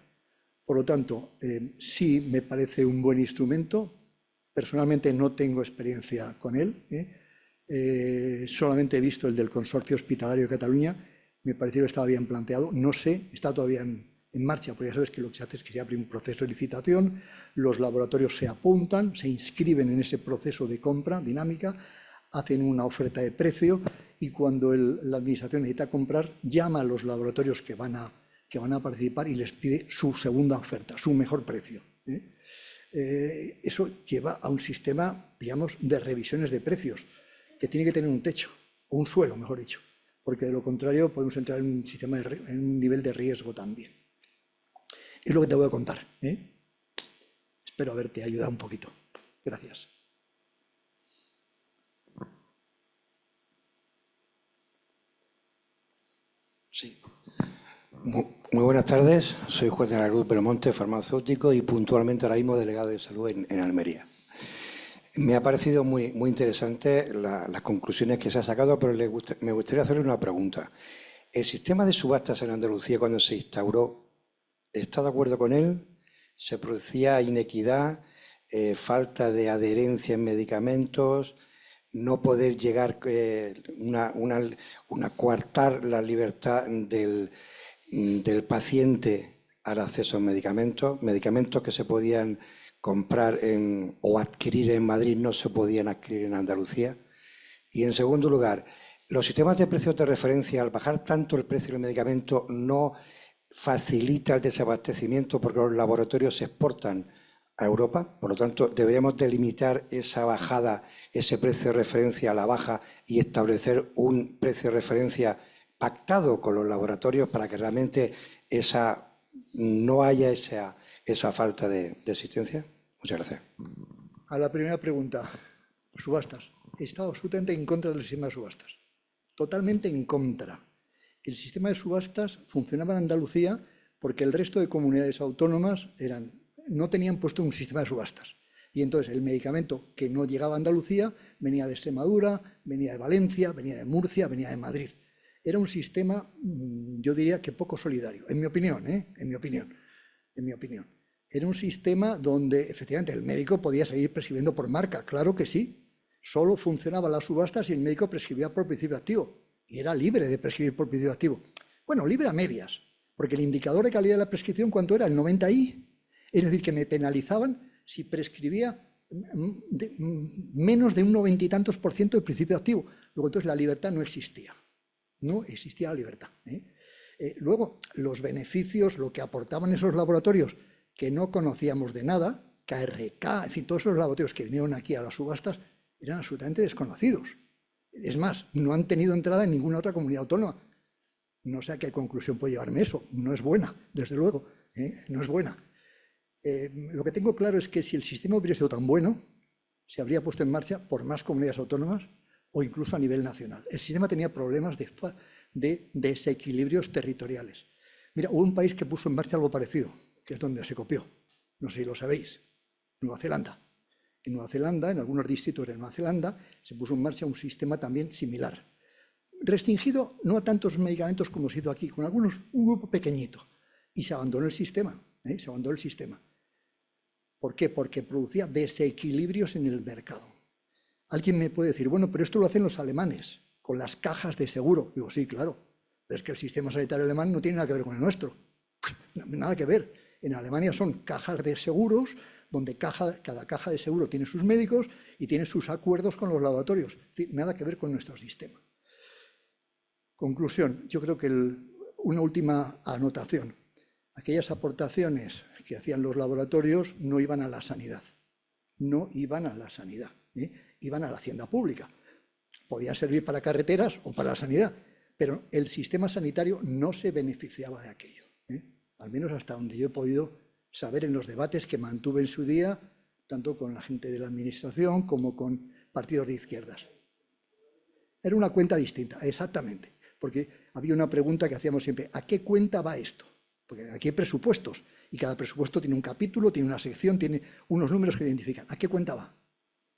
Por lo tanto, sí me parece un buen instrumento. Personalmente no tengo experiencia con él. Solamente he visto el del Consorcio Hospitalario de Cataluña. Me pareció que estaba bien planteado. No sé, está todavía en marcha, porque ya sabes que lo que se hace es que se abre un proceso de licitación, los laboratorios se apuntan, se inscriben en ese proceso de compra dinámica, hacen una oferta de precio y cuando la administración necesita comprar, llama a los laboratorios que van a participar y les pide su segunda oferta, su mejor precio. Eso lleva a un sistema, digamos, de revisiones de precios, que tiene que tener un techo, o un suelo, mejor dicho, porque de lo contrario podemos entrar en un sistema en un nivel de riesgo también. Es lo que te voy a contar, ¿eh? Espero haberte ayudado un poquito. Gracias. Sí. Muy buenas tardes. Soy Juan de la Cruz Belmonte, farmacéutico y puntualmente ahora mismo delegado de salud en Almería. Me ha parecido muy interesante las conclusiones que se ha sacado, pero me gustaría hacerle una pregunta. El sistema de subastas en Andalucía, cuando se instauró, ¿está de acuerdo con él? ¿Se producía inequidad, falta de adherencia en medicamentos, no poder llegar, coartar la libertad del paciente al acceso a medicamentos que se podían comprar o adquirir en Madrid no se podían adquirir en Andalucía? Y en segundo lugar, los sistemas de precios de referencia, al bajar tanto el precio del medicamento, no facilita el desabastecimiento porque los laboratorios se exportan a Europa. Por lo tanto, deberíamos delimitar esa bajada, ese precio de referencia a la baja y establecer un precio de referencia pactado con los laboratorios para que realmente no haya esa falta de existencia. Muchas gracias. A la primera pregunta, subastas. He estado absolutamente en contra del sistema de subastas. Totalmente en contra. El sistema de subastas funcionaba en Andalucía porque el resto de comunidades autónomas no tenían puesto un sistema de subastas. Y entonces el medicamento que no llegaba a Andalucía venía de Extremadura, venía de Valencia, venía de Murcia, venía de Madrid. Era un sistema, yo diría que poco solidario, en mi opinión, en mi opinión. Era un sistema donde efectivamente el médico podía seguir prescribiendo por marca, claro que sí. Solo funcionaban las subastas si el médico prescribía por principio activo. Y era libre de prescribir por principio activo. Bueno, libre a medias, porque el indicador de calidad de la prescripción, ¿cuánto era? El 90i. Es decir, que me penalizaban si prescribía menos de un 90 y tantos % de principio activo. Luego, entonces, la libertad no existía. No existía la libertad. Luego, los beneficios, lo que aportaban esos laboratorios que no conocíamos de nada, KRK, en fin, todos esos laboratorios que vinieron aquí a las subastas, eran absolutamente desconocidos. Es más, no han tenido entrada en ninguna otra comunidad autónoma. No sé a qué conclusión puede llevarme eso. No es buena, desde luego. No es buena. Lo que tengo claro es que si el sistema hubiera sido tan bueno, se habría puesto en marcha por más comunidades autónomas o incluso a nivel nacional. El sistema tenía problemas de desequilibrios territoriales. Mira, hubo un país que puso en marcha algo parecido, que es donde se copió. No sé si lo sabéis. Nueva Zelanda. En Nueva Zelanda, en algunos distritos de Nueva Zelanda, se puso en marcha un sistema también similar. Restringido no a tantos medicamentos como se hizo aquí, con un grupo pequeñito. Y se abandonó el sistema. Se abandonó el sistema. ¿Por qué? Porque producía desequilibrios en el mercado. Alguien me puede decir, bueno, pero esto lo hacen los alemanes, con las cajas de seguro. Digo, sí, claro, pero es que el sistema sanitario alemán no tiene nada que ver con el nuestro. Nada que ver. En Alemania son cajas de seguros, donde cada caja de seguro tiene sus médicos y tiene sus acuerdos con los laboratorios. Es decir, nada que ver con nuestro sistema. Conclusión, yo creo que una última anotación. Aquellas aportaciones que hacían los laboratorios no iban a la sanidad. No iban a la sanidad, iban a la hacienda pública. Podía servir para carreteras o para la sanidad, pero el sistema sanitario no se beneficiaba de aquello. Al menos hasta donde yo he podido saber en los debates que mantuve en su día, tanto con la gente de la administración como con partidos de izquierdas. Era una cuenta distinta, exactamente, porque había una pregunta que hacíamos siempre, ¿a qué cuenta va esto? Porque aquí hay presupuestos y cada presupuesto tiene un capítulo, tiene una sección, tiene unos números que identifican. ¿A qué cuenta va?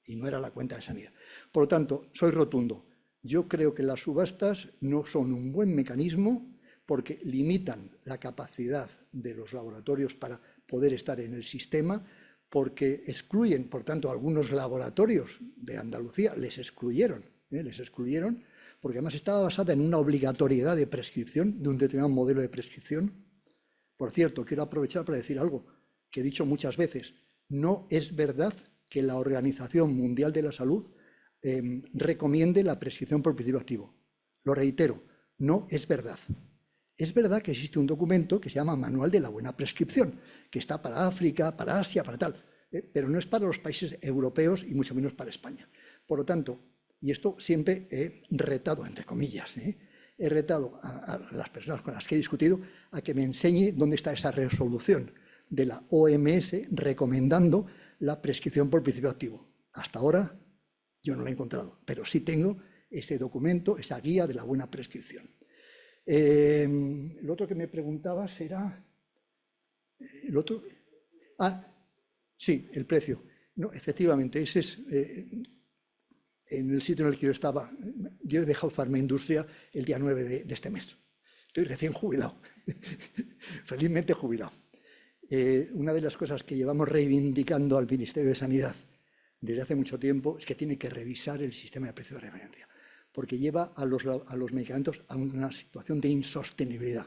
Y no era la cuenta de sanidad. Por lo tanto, soy rotundo. Yo creo que las subastas no son un buen mecanismo porque limitan la capacidad de los laboratorios para poder estar en el sistema, porque excluyen, por tanto, algunos laboratorios de Andalucía les excluyeron, porque además estaba basada en una obligatoriedad de prescripción, de un determinado modelo de prescripción. Por cierto, quiero aprovechar para decir algo que he dicho muchas veces. No es verdad que la Organización Mundial de la Salud recomiende la prescripción por principio activo. Lo reitero, no es verdad. Es verdad que existe un documento que se llama Manual de la Buena Prescripción, que está para África, para Asia, para tal, pero no es para los países europeos y mucho menos para España. Por lo tanto, y esto siempre he retado, entre comillas, he retado a las personas con las que he discutido a que me enseñe dónde está esa resolución de la OMS recomendando la prescripción por principio activo. Hasta ahora yo no la he encontrado, pero sí tengo ese documento, esa guía de la buena prescripción. Lo otro que me preguntabas era... ¿El otro? Ah, sí, el precio. No, efectivamente, ese es... en el sitio en el que yo estaba, yo he dejado Farmaindustria el día 9 de este mes. Estoy recién jubilado, felizmente jubilado. Una de las cosas que llevamos reivindicando al Ministerio de Sanidad desde hace mucho tiempo es que tiene que revisar el sistema de precio de referencia, porque lleva a los medicamentos a una situación de insostenibilidad.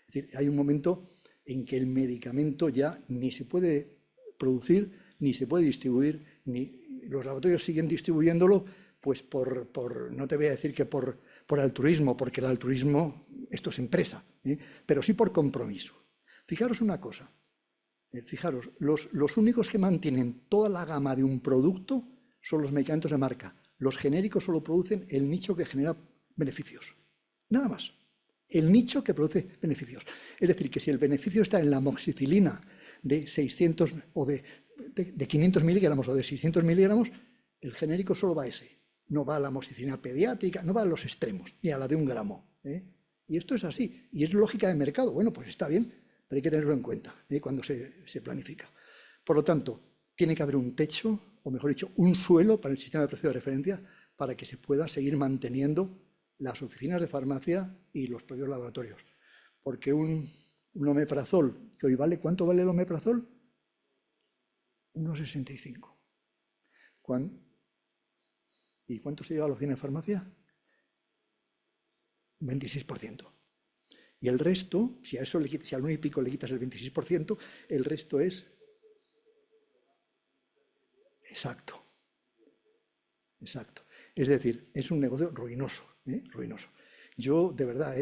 Es decir, hay un momento en que el medicamento ya ni se puede producir, ni se puede distribuir, ni los laboratorios siguen distribuyéndolo, pues no te voy a decir que por altruismo, porque el altruismo, esto es empresa, pero sí por compromiso. Fijaros una cosa, fijaros, los únicos que mantienen toda la gama de un producto son los medicamentos de marca. Los genéricos solo producen el nicho que genera beneficios, nada más. El nicho que produce beneficios. Es decir, que si el beneficio está en la amoxicilina de 600 o de 500 miligramos o de 600 miligramos, el genérico solo va a ese. No va a la amoxicilina pediátrica, no va a los extremos, ni a la de 1 gramo. Y esto es así, y es lógica de mercado. Bueno, pues está bien, pero hay que tenerlo en cuenta cuando se planifica. Por lo tanto, tiene que haber un techo, o mejor dicho, un suelo para el sistema de precio de referencia para que se pueda seguir manteniendo las oficinas de farmacia y los propios laboratorios. Porque un omeprazol, que hoy vale, ¿cuánto vale el omeprazol? 1,65. ¿Y cuánto se lleva a la oficina de farmacia? Un 26%. Y el resto, si al 1 y pico le quitas el 26%, el resto es... Exacto. Exacto. Es decir, es un negocio ruinoso, ruinoso. Yo, de verdad,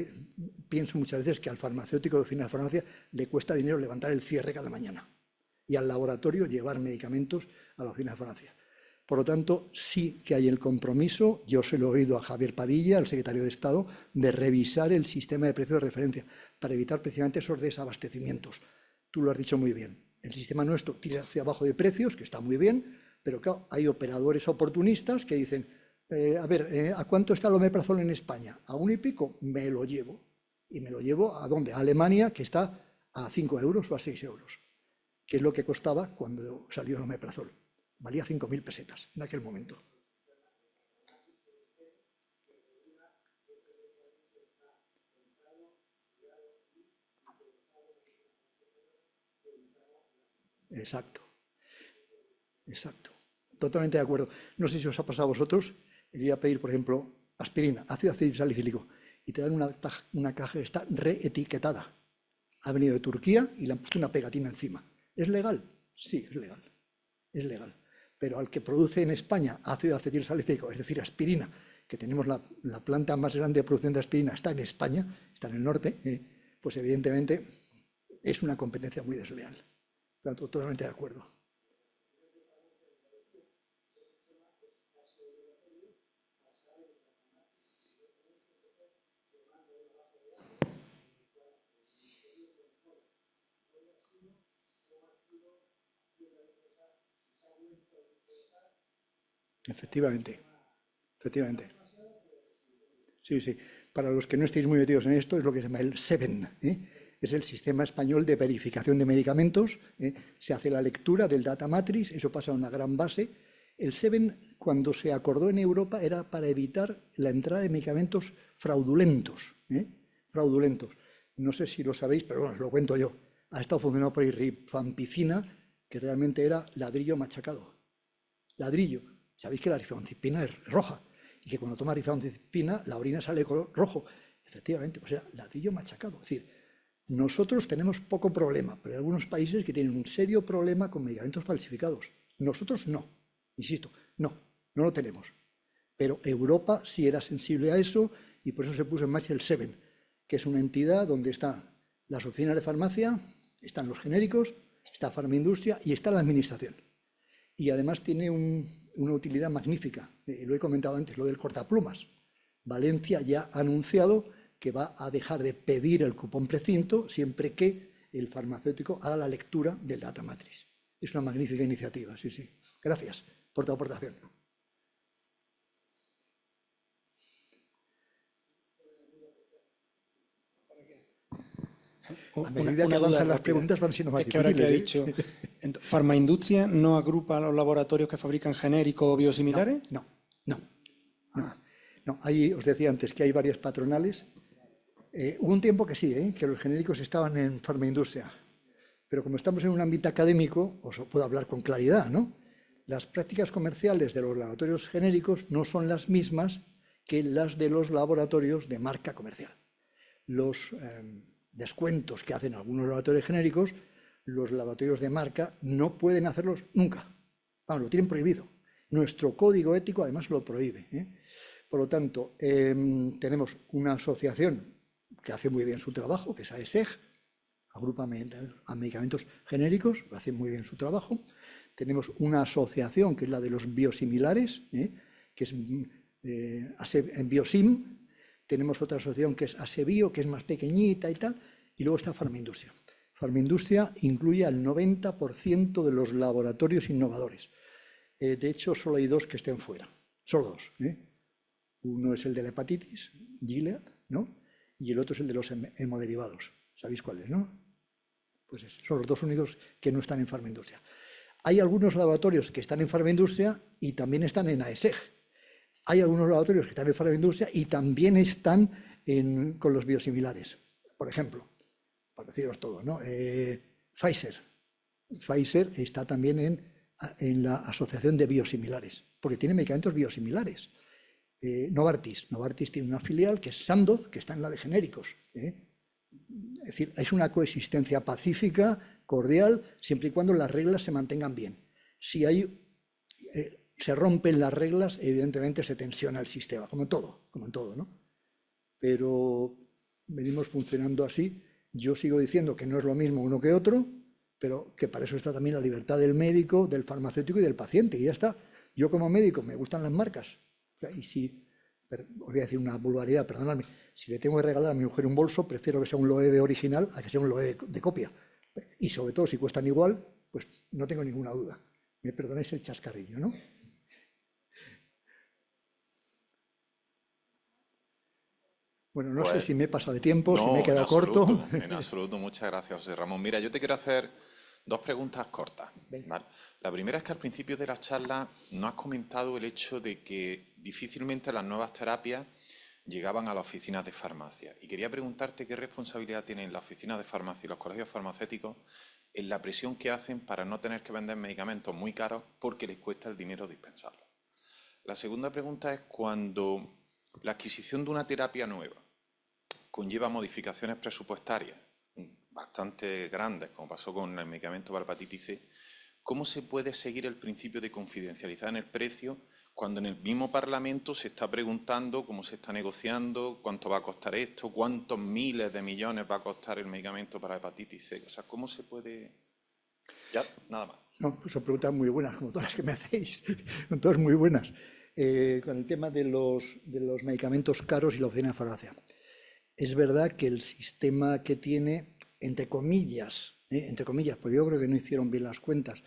pienso muchas veces que al farmacéutico de oficina de farmacia le cuesta dinero levantar el cierre cada mañana y al laboratorio llevar medicamentos a la oficina de farmacia. Por lo tanto, sí que hay el compromiso, yo se lo he oído a Javier Padilla, el secretario de Estado, de revisar el sistema de precios de referencia para evitar precisamente esos desabastecimientos. Tú lo has dicho muy bien. El sistema nuestro tira hacia abajo de precios, que está muy bien, pero claro, hay operadores oportunistas que dicen, ¿a cuánto está el omeprazol en España? ¿A 1 y pico? Me lo llevo. ¿Y me lo llevo a dónde? A Alemania, que está a 5 euros o a 6 euros, que es lo que costaba cuando salió el omeprazol. Valía 5.000 pesetas en aquel momento. Exacto. exacto. Totalmente de acuerdo. No sé si os ha pasado a vosotros el ir a pedir, por ejemplo, aspirina, ácido salicílico, y te dan una caja que está reetiquetada. Ha venido de Turquía y le han puesto una pegatina encima. ¿Es legal? Sí, es legal. Es legal. Pero al que produce en España ácido acetilsalicílico, es decir, aspirina, que tenemos la planta más grande de producción de aspirina, está en España, está en el norte, pues evidentemente es una competencia muy desleal. Por tanto, totalmente de acuerdo. Efectivamente, efectivamente. Sí, sí. Para los que no estéis muy metidos en esto, es lo que se llama el SEVEN. Es el Sistema Español de Verificación de Medicamentos. Se hace la lectura del data matrix, eso pasa a una gran base. El SEVEN, cuando se acordó en Europa, era para evitar la entrada de medicamentos fraudulentos. Fraudulentos. No sé si lo sabéis, pero bueno, os lo cuento yo. Ha estado funcionando por ahí rifampicina, que realmente era ladrillo machacado. Ladrillo. Sabéis que la rifampicina es roja y que cuando toma rifampicina la orina sale de color rojo. Efectivamente, pues era ladrillo machacado. Es decir, nosotros tenemos poco problema, pero hay algunos países que tienen un serio problema con medicamentos falsificados. Nosotros no, insisto, no lo tenemos. Pero Europa sí era sensible a eso y por eso se puso en marcha el SEVEN, que es una entidad donde están las oficinas de farmacia, están los genéricos, está Farmaindustria y está la administración. Y además tiene una utilidad magnífica. Lo he comentado antes, lo del cortaplumas. Valencia ya ha anunciado que va a dejar de pedir el cupón precinto siempre que el farmacéutico haga la lectura del data matrix. Es una magnífica iniciativa, sí, sí. Gracias por tu aportación. A medida que avanzan las preguntas van siendo más difíciles. Es que ahora que ha dicho, ¿Farmaindustria no agrupa a los laboratorios que fabrican genéricos o biosimilares? No. Ahí os decía antes que hay varias patronales. Hubo un tiempo que sí, que los genéricos estaban en Farmaindustria. Pero como estamos en un ámbito académico, os puedo hablar con claridad, ¿no? Las prácticas comerciales de los laboratorios genéricos no son las mismas que las de los laboratorios de marca comercial. Los descuentos que hacen algunos laboratorios genéricos, los laboratorios de marca no pueden hacerlos nunca. Vamos, lo tienen prohibido. Nuestro código ético además lo prohíbe. Por lo tanto, tenemos una asociación que hace muy bien su trabajo, que es AESEG, agrupa a medicamentos genéricos, hace muy bien su trabajo. Tenemos una asociación que es la de los biosimilares, que es Biosim. Tenemos otra asociación que es Asebio, que es más pequeñita y tal, y luego está Farmaindustria. Farmaindustria incluye al 90% de los laboratorios innovadores. De hecho, solo hay 2 que estén fuera, solo 2. Uno es el de la hepatitis, Gilead, ¿no? Y el otro es el de los hemoderivados. ¿Sabéis cuáles, no? Pues son los 2 únicos que no están en Farmaindustria. Hay algunos laboratorios que están en Farmaindustria y también están en AESEG. Hay algunos laboratorios que están en Farmaindustria y también están con los biosimilares. Por ejemplo, para deciros todo, ¿no? Pfizer está también en la Asociación de Biosimilares, porque tiene medicamentos biosimilares. Novartis tiene una filial que es Sandoz, que está en la de genéricos. Es decir, es una coexistencia pacífica, cordial, siempre y cuando las reglas se mantengan bien. Si se rompen las reglas, evidentemente se tensiona el sistema, como en todo, ¿no? Pero venimos funcionando así. Yo sigo diciendo que no es lo mismo uno que otro, pero que para eso está también la libertad del médico, del farmacéutico y del paciente, y ya está. Yo como médico me gustan las marcas, y si, os voy a decir una vulgaridad, perdonadme, si le tengo que regalar a mi mujer un bolso, prefiero que sea un Loewe original a que sea un Loewe de copia. Y sobre todo, si cuestan igual, pues no tengo ninguna duda. Me perdonáis el chascarrillo, ¿no? Bueno, no sé si me he pasado de tiempo, si me he quedado corto. En absoluto, muchas gracias, José Ramón. Mira, yo te quiero hacer 2 preguntas cortas. ¿Vale? La primera es que al principio de la charla no has comentado el hecho de que difícilmente las nuevas terapias llegaban a las oficinas de farmacia. Y quería preguntarte qué responsabilidad tienen las oficinas de farmacia y los colegios farmacéuticos en la presión que hacen para no tener que vender medicamentos muy caros porque les cuesta el dinero dispensarlos. La segunda pregunta es cuando la adquisición de una terapia nueva conlleva modificaciones presupuestarias bastante grandes, como pasó con el medicamento para hepatitis C, ¿cómo se puede seguir el principio de confidencialidad en el precio cuando en el mismo Parlamento se está preguntando cómo se está negociando, cuánto va a costar esto, cuántos miles de millones va a costar el medicamento para hepatitis C? O sea, ¿cómo se puede...? Ya, nada más. No, pues son preguntas muy buenas, como todas las que me hacéis, son todas muy buenas. Con el tema de los medicamentos caros y la oficina de farmacia. Es verdad que el sistema que tiene, entre comillas, porque yo creo que no hicieron bien las cuentas,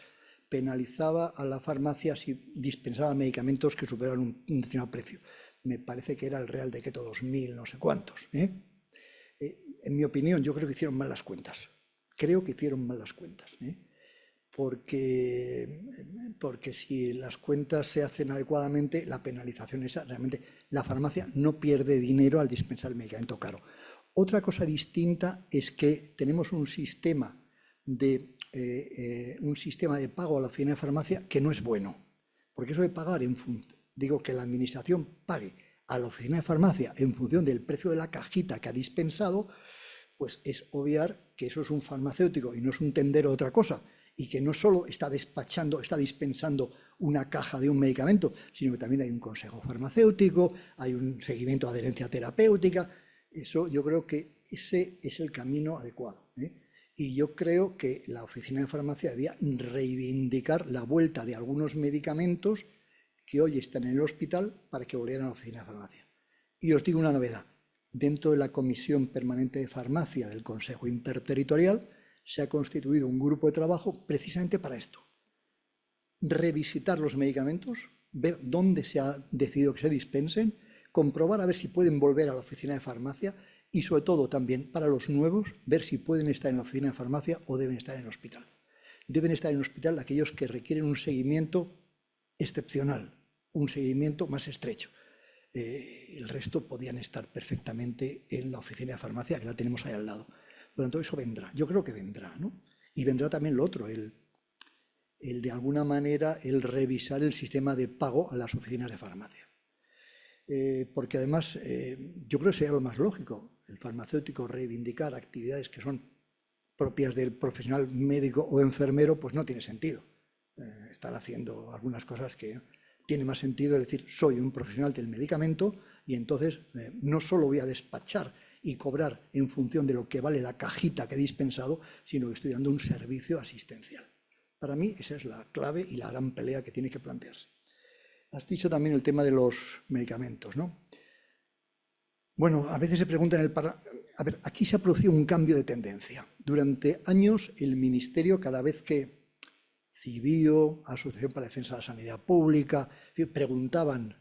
penalizaba a la farmacia si dispensaba medicamentos que superaban un determinado precio. Me parece que era el Real Decreto 2000, no sé cuántos. En mi opinión, yo creo que hicieron mal las cuentas. Porque si las cuentas se hacen adecuadamente, la penalización es realmente la farmacia no pierde dinero al dispensar el medicamento caro. Otra cosa distinta es que tenemos un sistema de pago a la oficina de farmacia que no es bueno, porque eso de pagar digo que la administración pague a la oficina de farmacia en función del precio de la cajita que ha dispensado, pues es obviar que eso es un farmacéutico y no es un tendero de otra cosa, y que no solo está dispensando una caja de un medicamento, sino que también hay un consejo farmacéutico, hay un seguimiento de adherencia terapéutica. Eso yo creo que ese es el camino adecuado. Y yo creo que la oficina de farmacia debía reivindicar la vuelta de algunos medicamentos que hoy están en el hospital para que volvieran a la oficina de farmacia. Y os digo una novedad. Dentro de la Comisión Permanente de Farmacia del Consejo Interterritorial se ha constituido un grupo de trabajo precisamente para esto. Revisitar los medicamentos, ver dónde se ha decidido que se dispensen, comprobar a ver si pueden volver a la oficina de farmacia y sobre todo también para los nuevos, ver si pueden estar en la oficina de farmacia o deben estar en el hospital. Deben estar en el hospital aquellos que requieren un seguimiento excepcional, un seguimiento más estrecho. El resto podían estar perfectamente en la oficina de farmacia, que la tenemos ahí al lado. Por lo tanto, eso vendrá. Yo creo que vendrá, ¿no? Y vendrá también lo otro, el de alguna manera, el revisar el sistema de pago a las oficinas de farmacia. Porque además, yo creo que sería lo más lógico, el farmacéutico reivindicar actividades que son propias del profesional médico o enfermero, pues no tiene sentido. Estar haciendo algunas cosas que tiene más sentido, es decir, soy un profesional del medicamento y entonces no solo voy a despachar y cobrar en función de lo que vale la cajita que he dispensado, sino que estoy dando un servicio asistencial. Para mí esa es la clave y la gran pelea que tiene que plantearse. Has dicho también el tema de los medicamentos, ¿no? Bueno, a veces se pregunta a ver, aquí se ha producido un cambio de tendencia. Durante años el Ministerio, cada vez que CIBIO, Asociación para la Defensa de la Sanidad Pública, preguntaban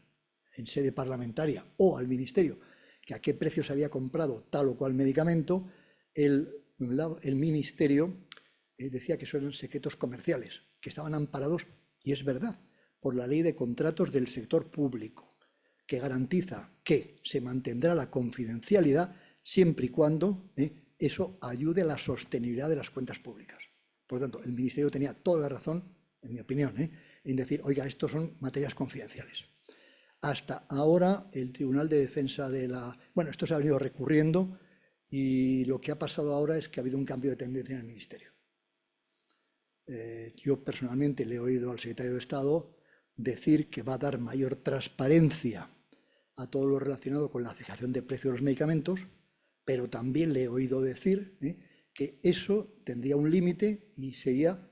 en sede parlamentaria o al Ministerio que a qué precio se había comprado tal o cual medicamento, el Ministerio decía que eso eran secretos comerciales, que estaban amparados, y es verdad, por la Ley de Contratos del Sector Público, que garantiza que se mantendrá la confidencialidad siempre y cuando eso ayude a la sostenibilidad de las cuentas públicas. Por lo tanto, el Ministerio tenía toda la razón, en mi opinión, en decir, oiga, estos son materias confidenciales. Hasta ahora, el Tribunal de Defensa de la... Bueno, esto se ha venido recurriendo y lo que ha pasado ahora es que ha habido un cambio de tendencia en el Ministerio. Yo personalmente le he oído al secretario de Estado decir que va a dar mayor transparencia a todo lo relacionado con la fijación de precios de los medicamentos, pero también le he oído decir que eso tendría un límite y sería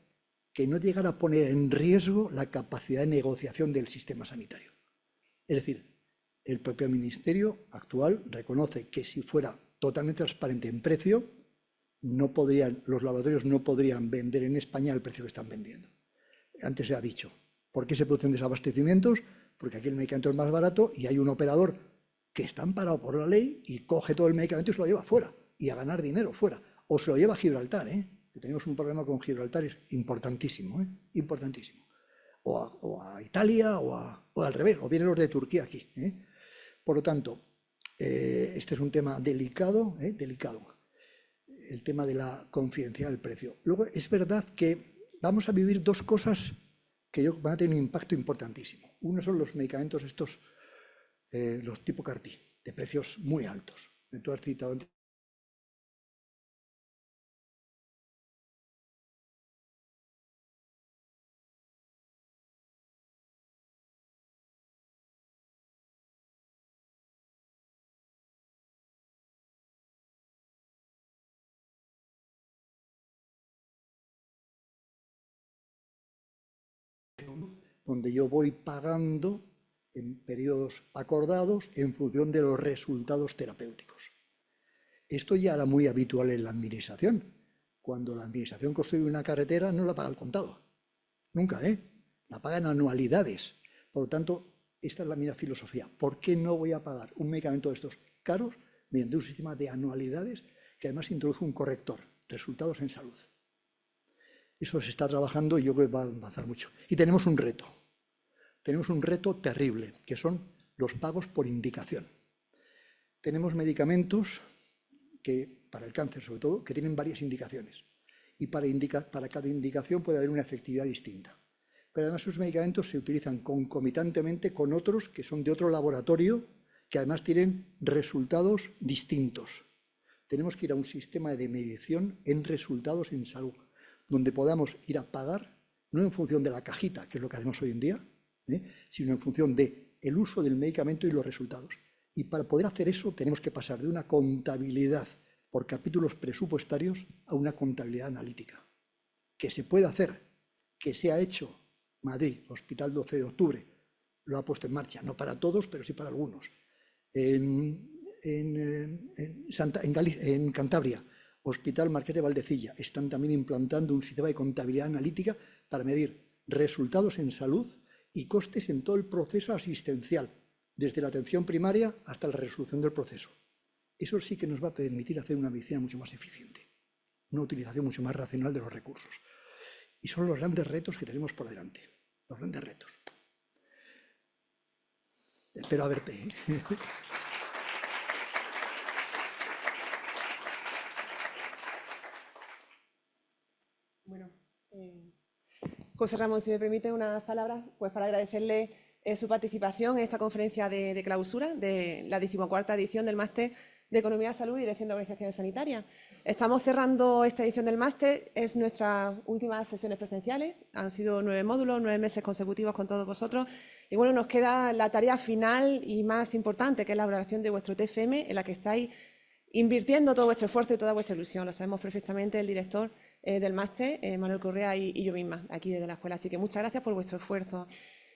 que no llegara a poner en riesgo la capacidad de negociación del sistema sanitario. Es decir, el propio Ministerio actual reconoce que si fuera totalmente transparente en precio, los laboratorios no podrían vender en España al precio que están vendiendo. Antes se ha dicho, ¿por qué se producen desabastecimientos? Porque aquí el medicamento es más barato y hay un operador que está amparado por la ley y coge todo el medicamento y se lo lleva fuera y a ganar dinero fuera. O se lo lleva a Gibraltar, que tenemos un problema con Gibraltar importantísimo, importantísimo. O a Italia o al revés, o vienen los de Turquía aquí. Por lo tanto, este es un tema delicado, delicado. el tema de la confidencialidad del precio. Luego, es verdad que vamos a vivir dos cosas que van a tener un impacto importantísimo. Uno son los medicamentos estos, los tipo CAR-T, de precios muy altos. Tú has citado antes donde yo voy pagando en periodos acordados en función de los resultados terapéuticos. Esto ya era muy habitual en la administración. Cuando la administración construye una carretera no la paga al contado. Nunca, la pagan anualidades. Por lo tanto, esta es la misma filosofía. ¿Por qué no voy a pagar un medicamento de estos caros mediante un sistema de anualidades que además introduce un corrector, resultados en salud? Eso se está trabajando y yo creo que va a avanzar mucho. Y tenemos un reto. Tenemos un reto terrible, que son los pagos por indicación. Tenemos medicamentos que, para el cáncer sobre todo, que tienen varias indicaciones. Y para cada indicación puede haber una efectividad distinta. Pero además esos medicamentos se utilizan concomitantemente con otros que son de otro laboratorio, que además tienen resultados distintos. Tenemos que ir a un sistema de medición en resultados en salud, donde podamos ir a pagar, no en función de la cajita, que es lo que hacemos hoy en día, sino en función del uso del medicamento y los resultados. Y para poder hacer eso tenemos que pasar de una contabilidad por capítulos presupuestarios a una contabilidad analítica. Que se puede hacer, que se ha hecho. Madrid, Hospital 12 de Octubre, lo ha puesto en marcha, no para todos, pero sí para algunos. En Cantabria, Hospital Marqués de Valdecilla, están también implantando un sistema de contabilidad analítica para medir resultados en salud y costes en todo el proceso asistencial, desde la atención primaria hasta la resolución del proceso. Eso sí que nos va a permitir hacer una medicina mucho más eficiente, una utilización mucho más racional de los recursos. Y son los grandes retos que tenemos por delante, los grandes retos. Espero haberte. Bueno, José Ramón, si me permite unas palabras, pues para agradecerle su participación en esta conferencia de clausura de la 14ª edición del Máster de Economía, Salud y Dirección de Organizaciones Sanitarias. Estamos cerrando esta edición del máster, es nuestras últimas sesiones presenciales, han sido 9 módulos, 9 meses consecutivos con todos vosotros y bueno, nos queda la tarea final y más importante, que es la elaboración de vuestro TFM, en la que estáis invirtiendo todo vuestro esfuerzo y toda vuestra ilusión. Lo sabemos perfectamente el director del máster, Manuel Correa, y yo misma, aquí desde la escuela. Así que muchas gracias por vuestro esfuerzo.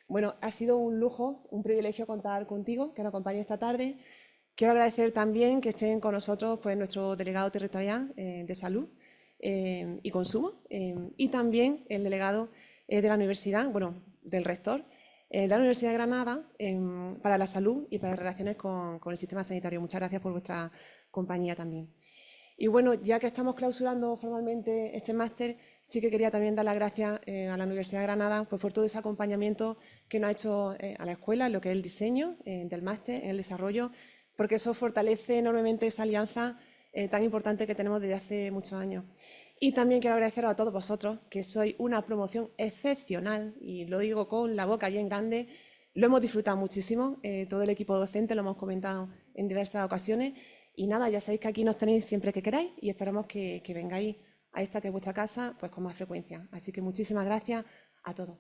Bueno, ha sido un lujo, un privilegio contar contigo, que nos acompañe esta tarde. Quiero agradecer también que estén con nosotros pues, nuestro delegado territorial de Salud y Consumo y también el delegado de la universidad, bueno, del rector de la Universidad de Granada para la salud y para las relaciones con el sistema sanitario. Muchas gracias por vuestra compañía también. Y bueno, ya que estamos clausurando formalmente este máster, sí que quería también dar las gracias a la Universidad de Granada pues, por todo ese acompañamiento que nos ha hecho a la escuela, en lo que es el diseño del máster, en el desarrollo, porque eso fortalece enormemente esa alianza tan importante que tenemos desde hace muchos años. Y también quiero agradecer a todos vosotros, que sois una promoción excepcional, y lo digo con la boca bien grande, lo hemos disfrutado muchísimo, todo el equipo docente lo hemos comentado en diversas ocasiones, y nada, ya sabéis que aquí nos tenéis siempre que queráis, y esperamos que vengáis a esta que es vuestra casa pues con más frecuencia. Así que muchísimas gracias a todos.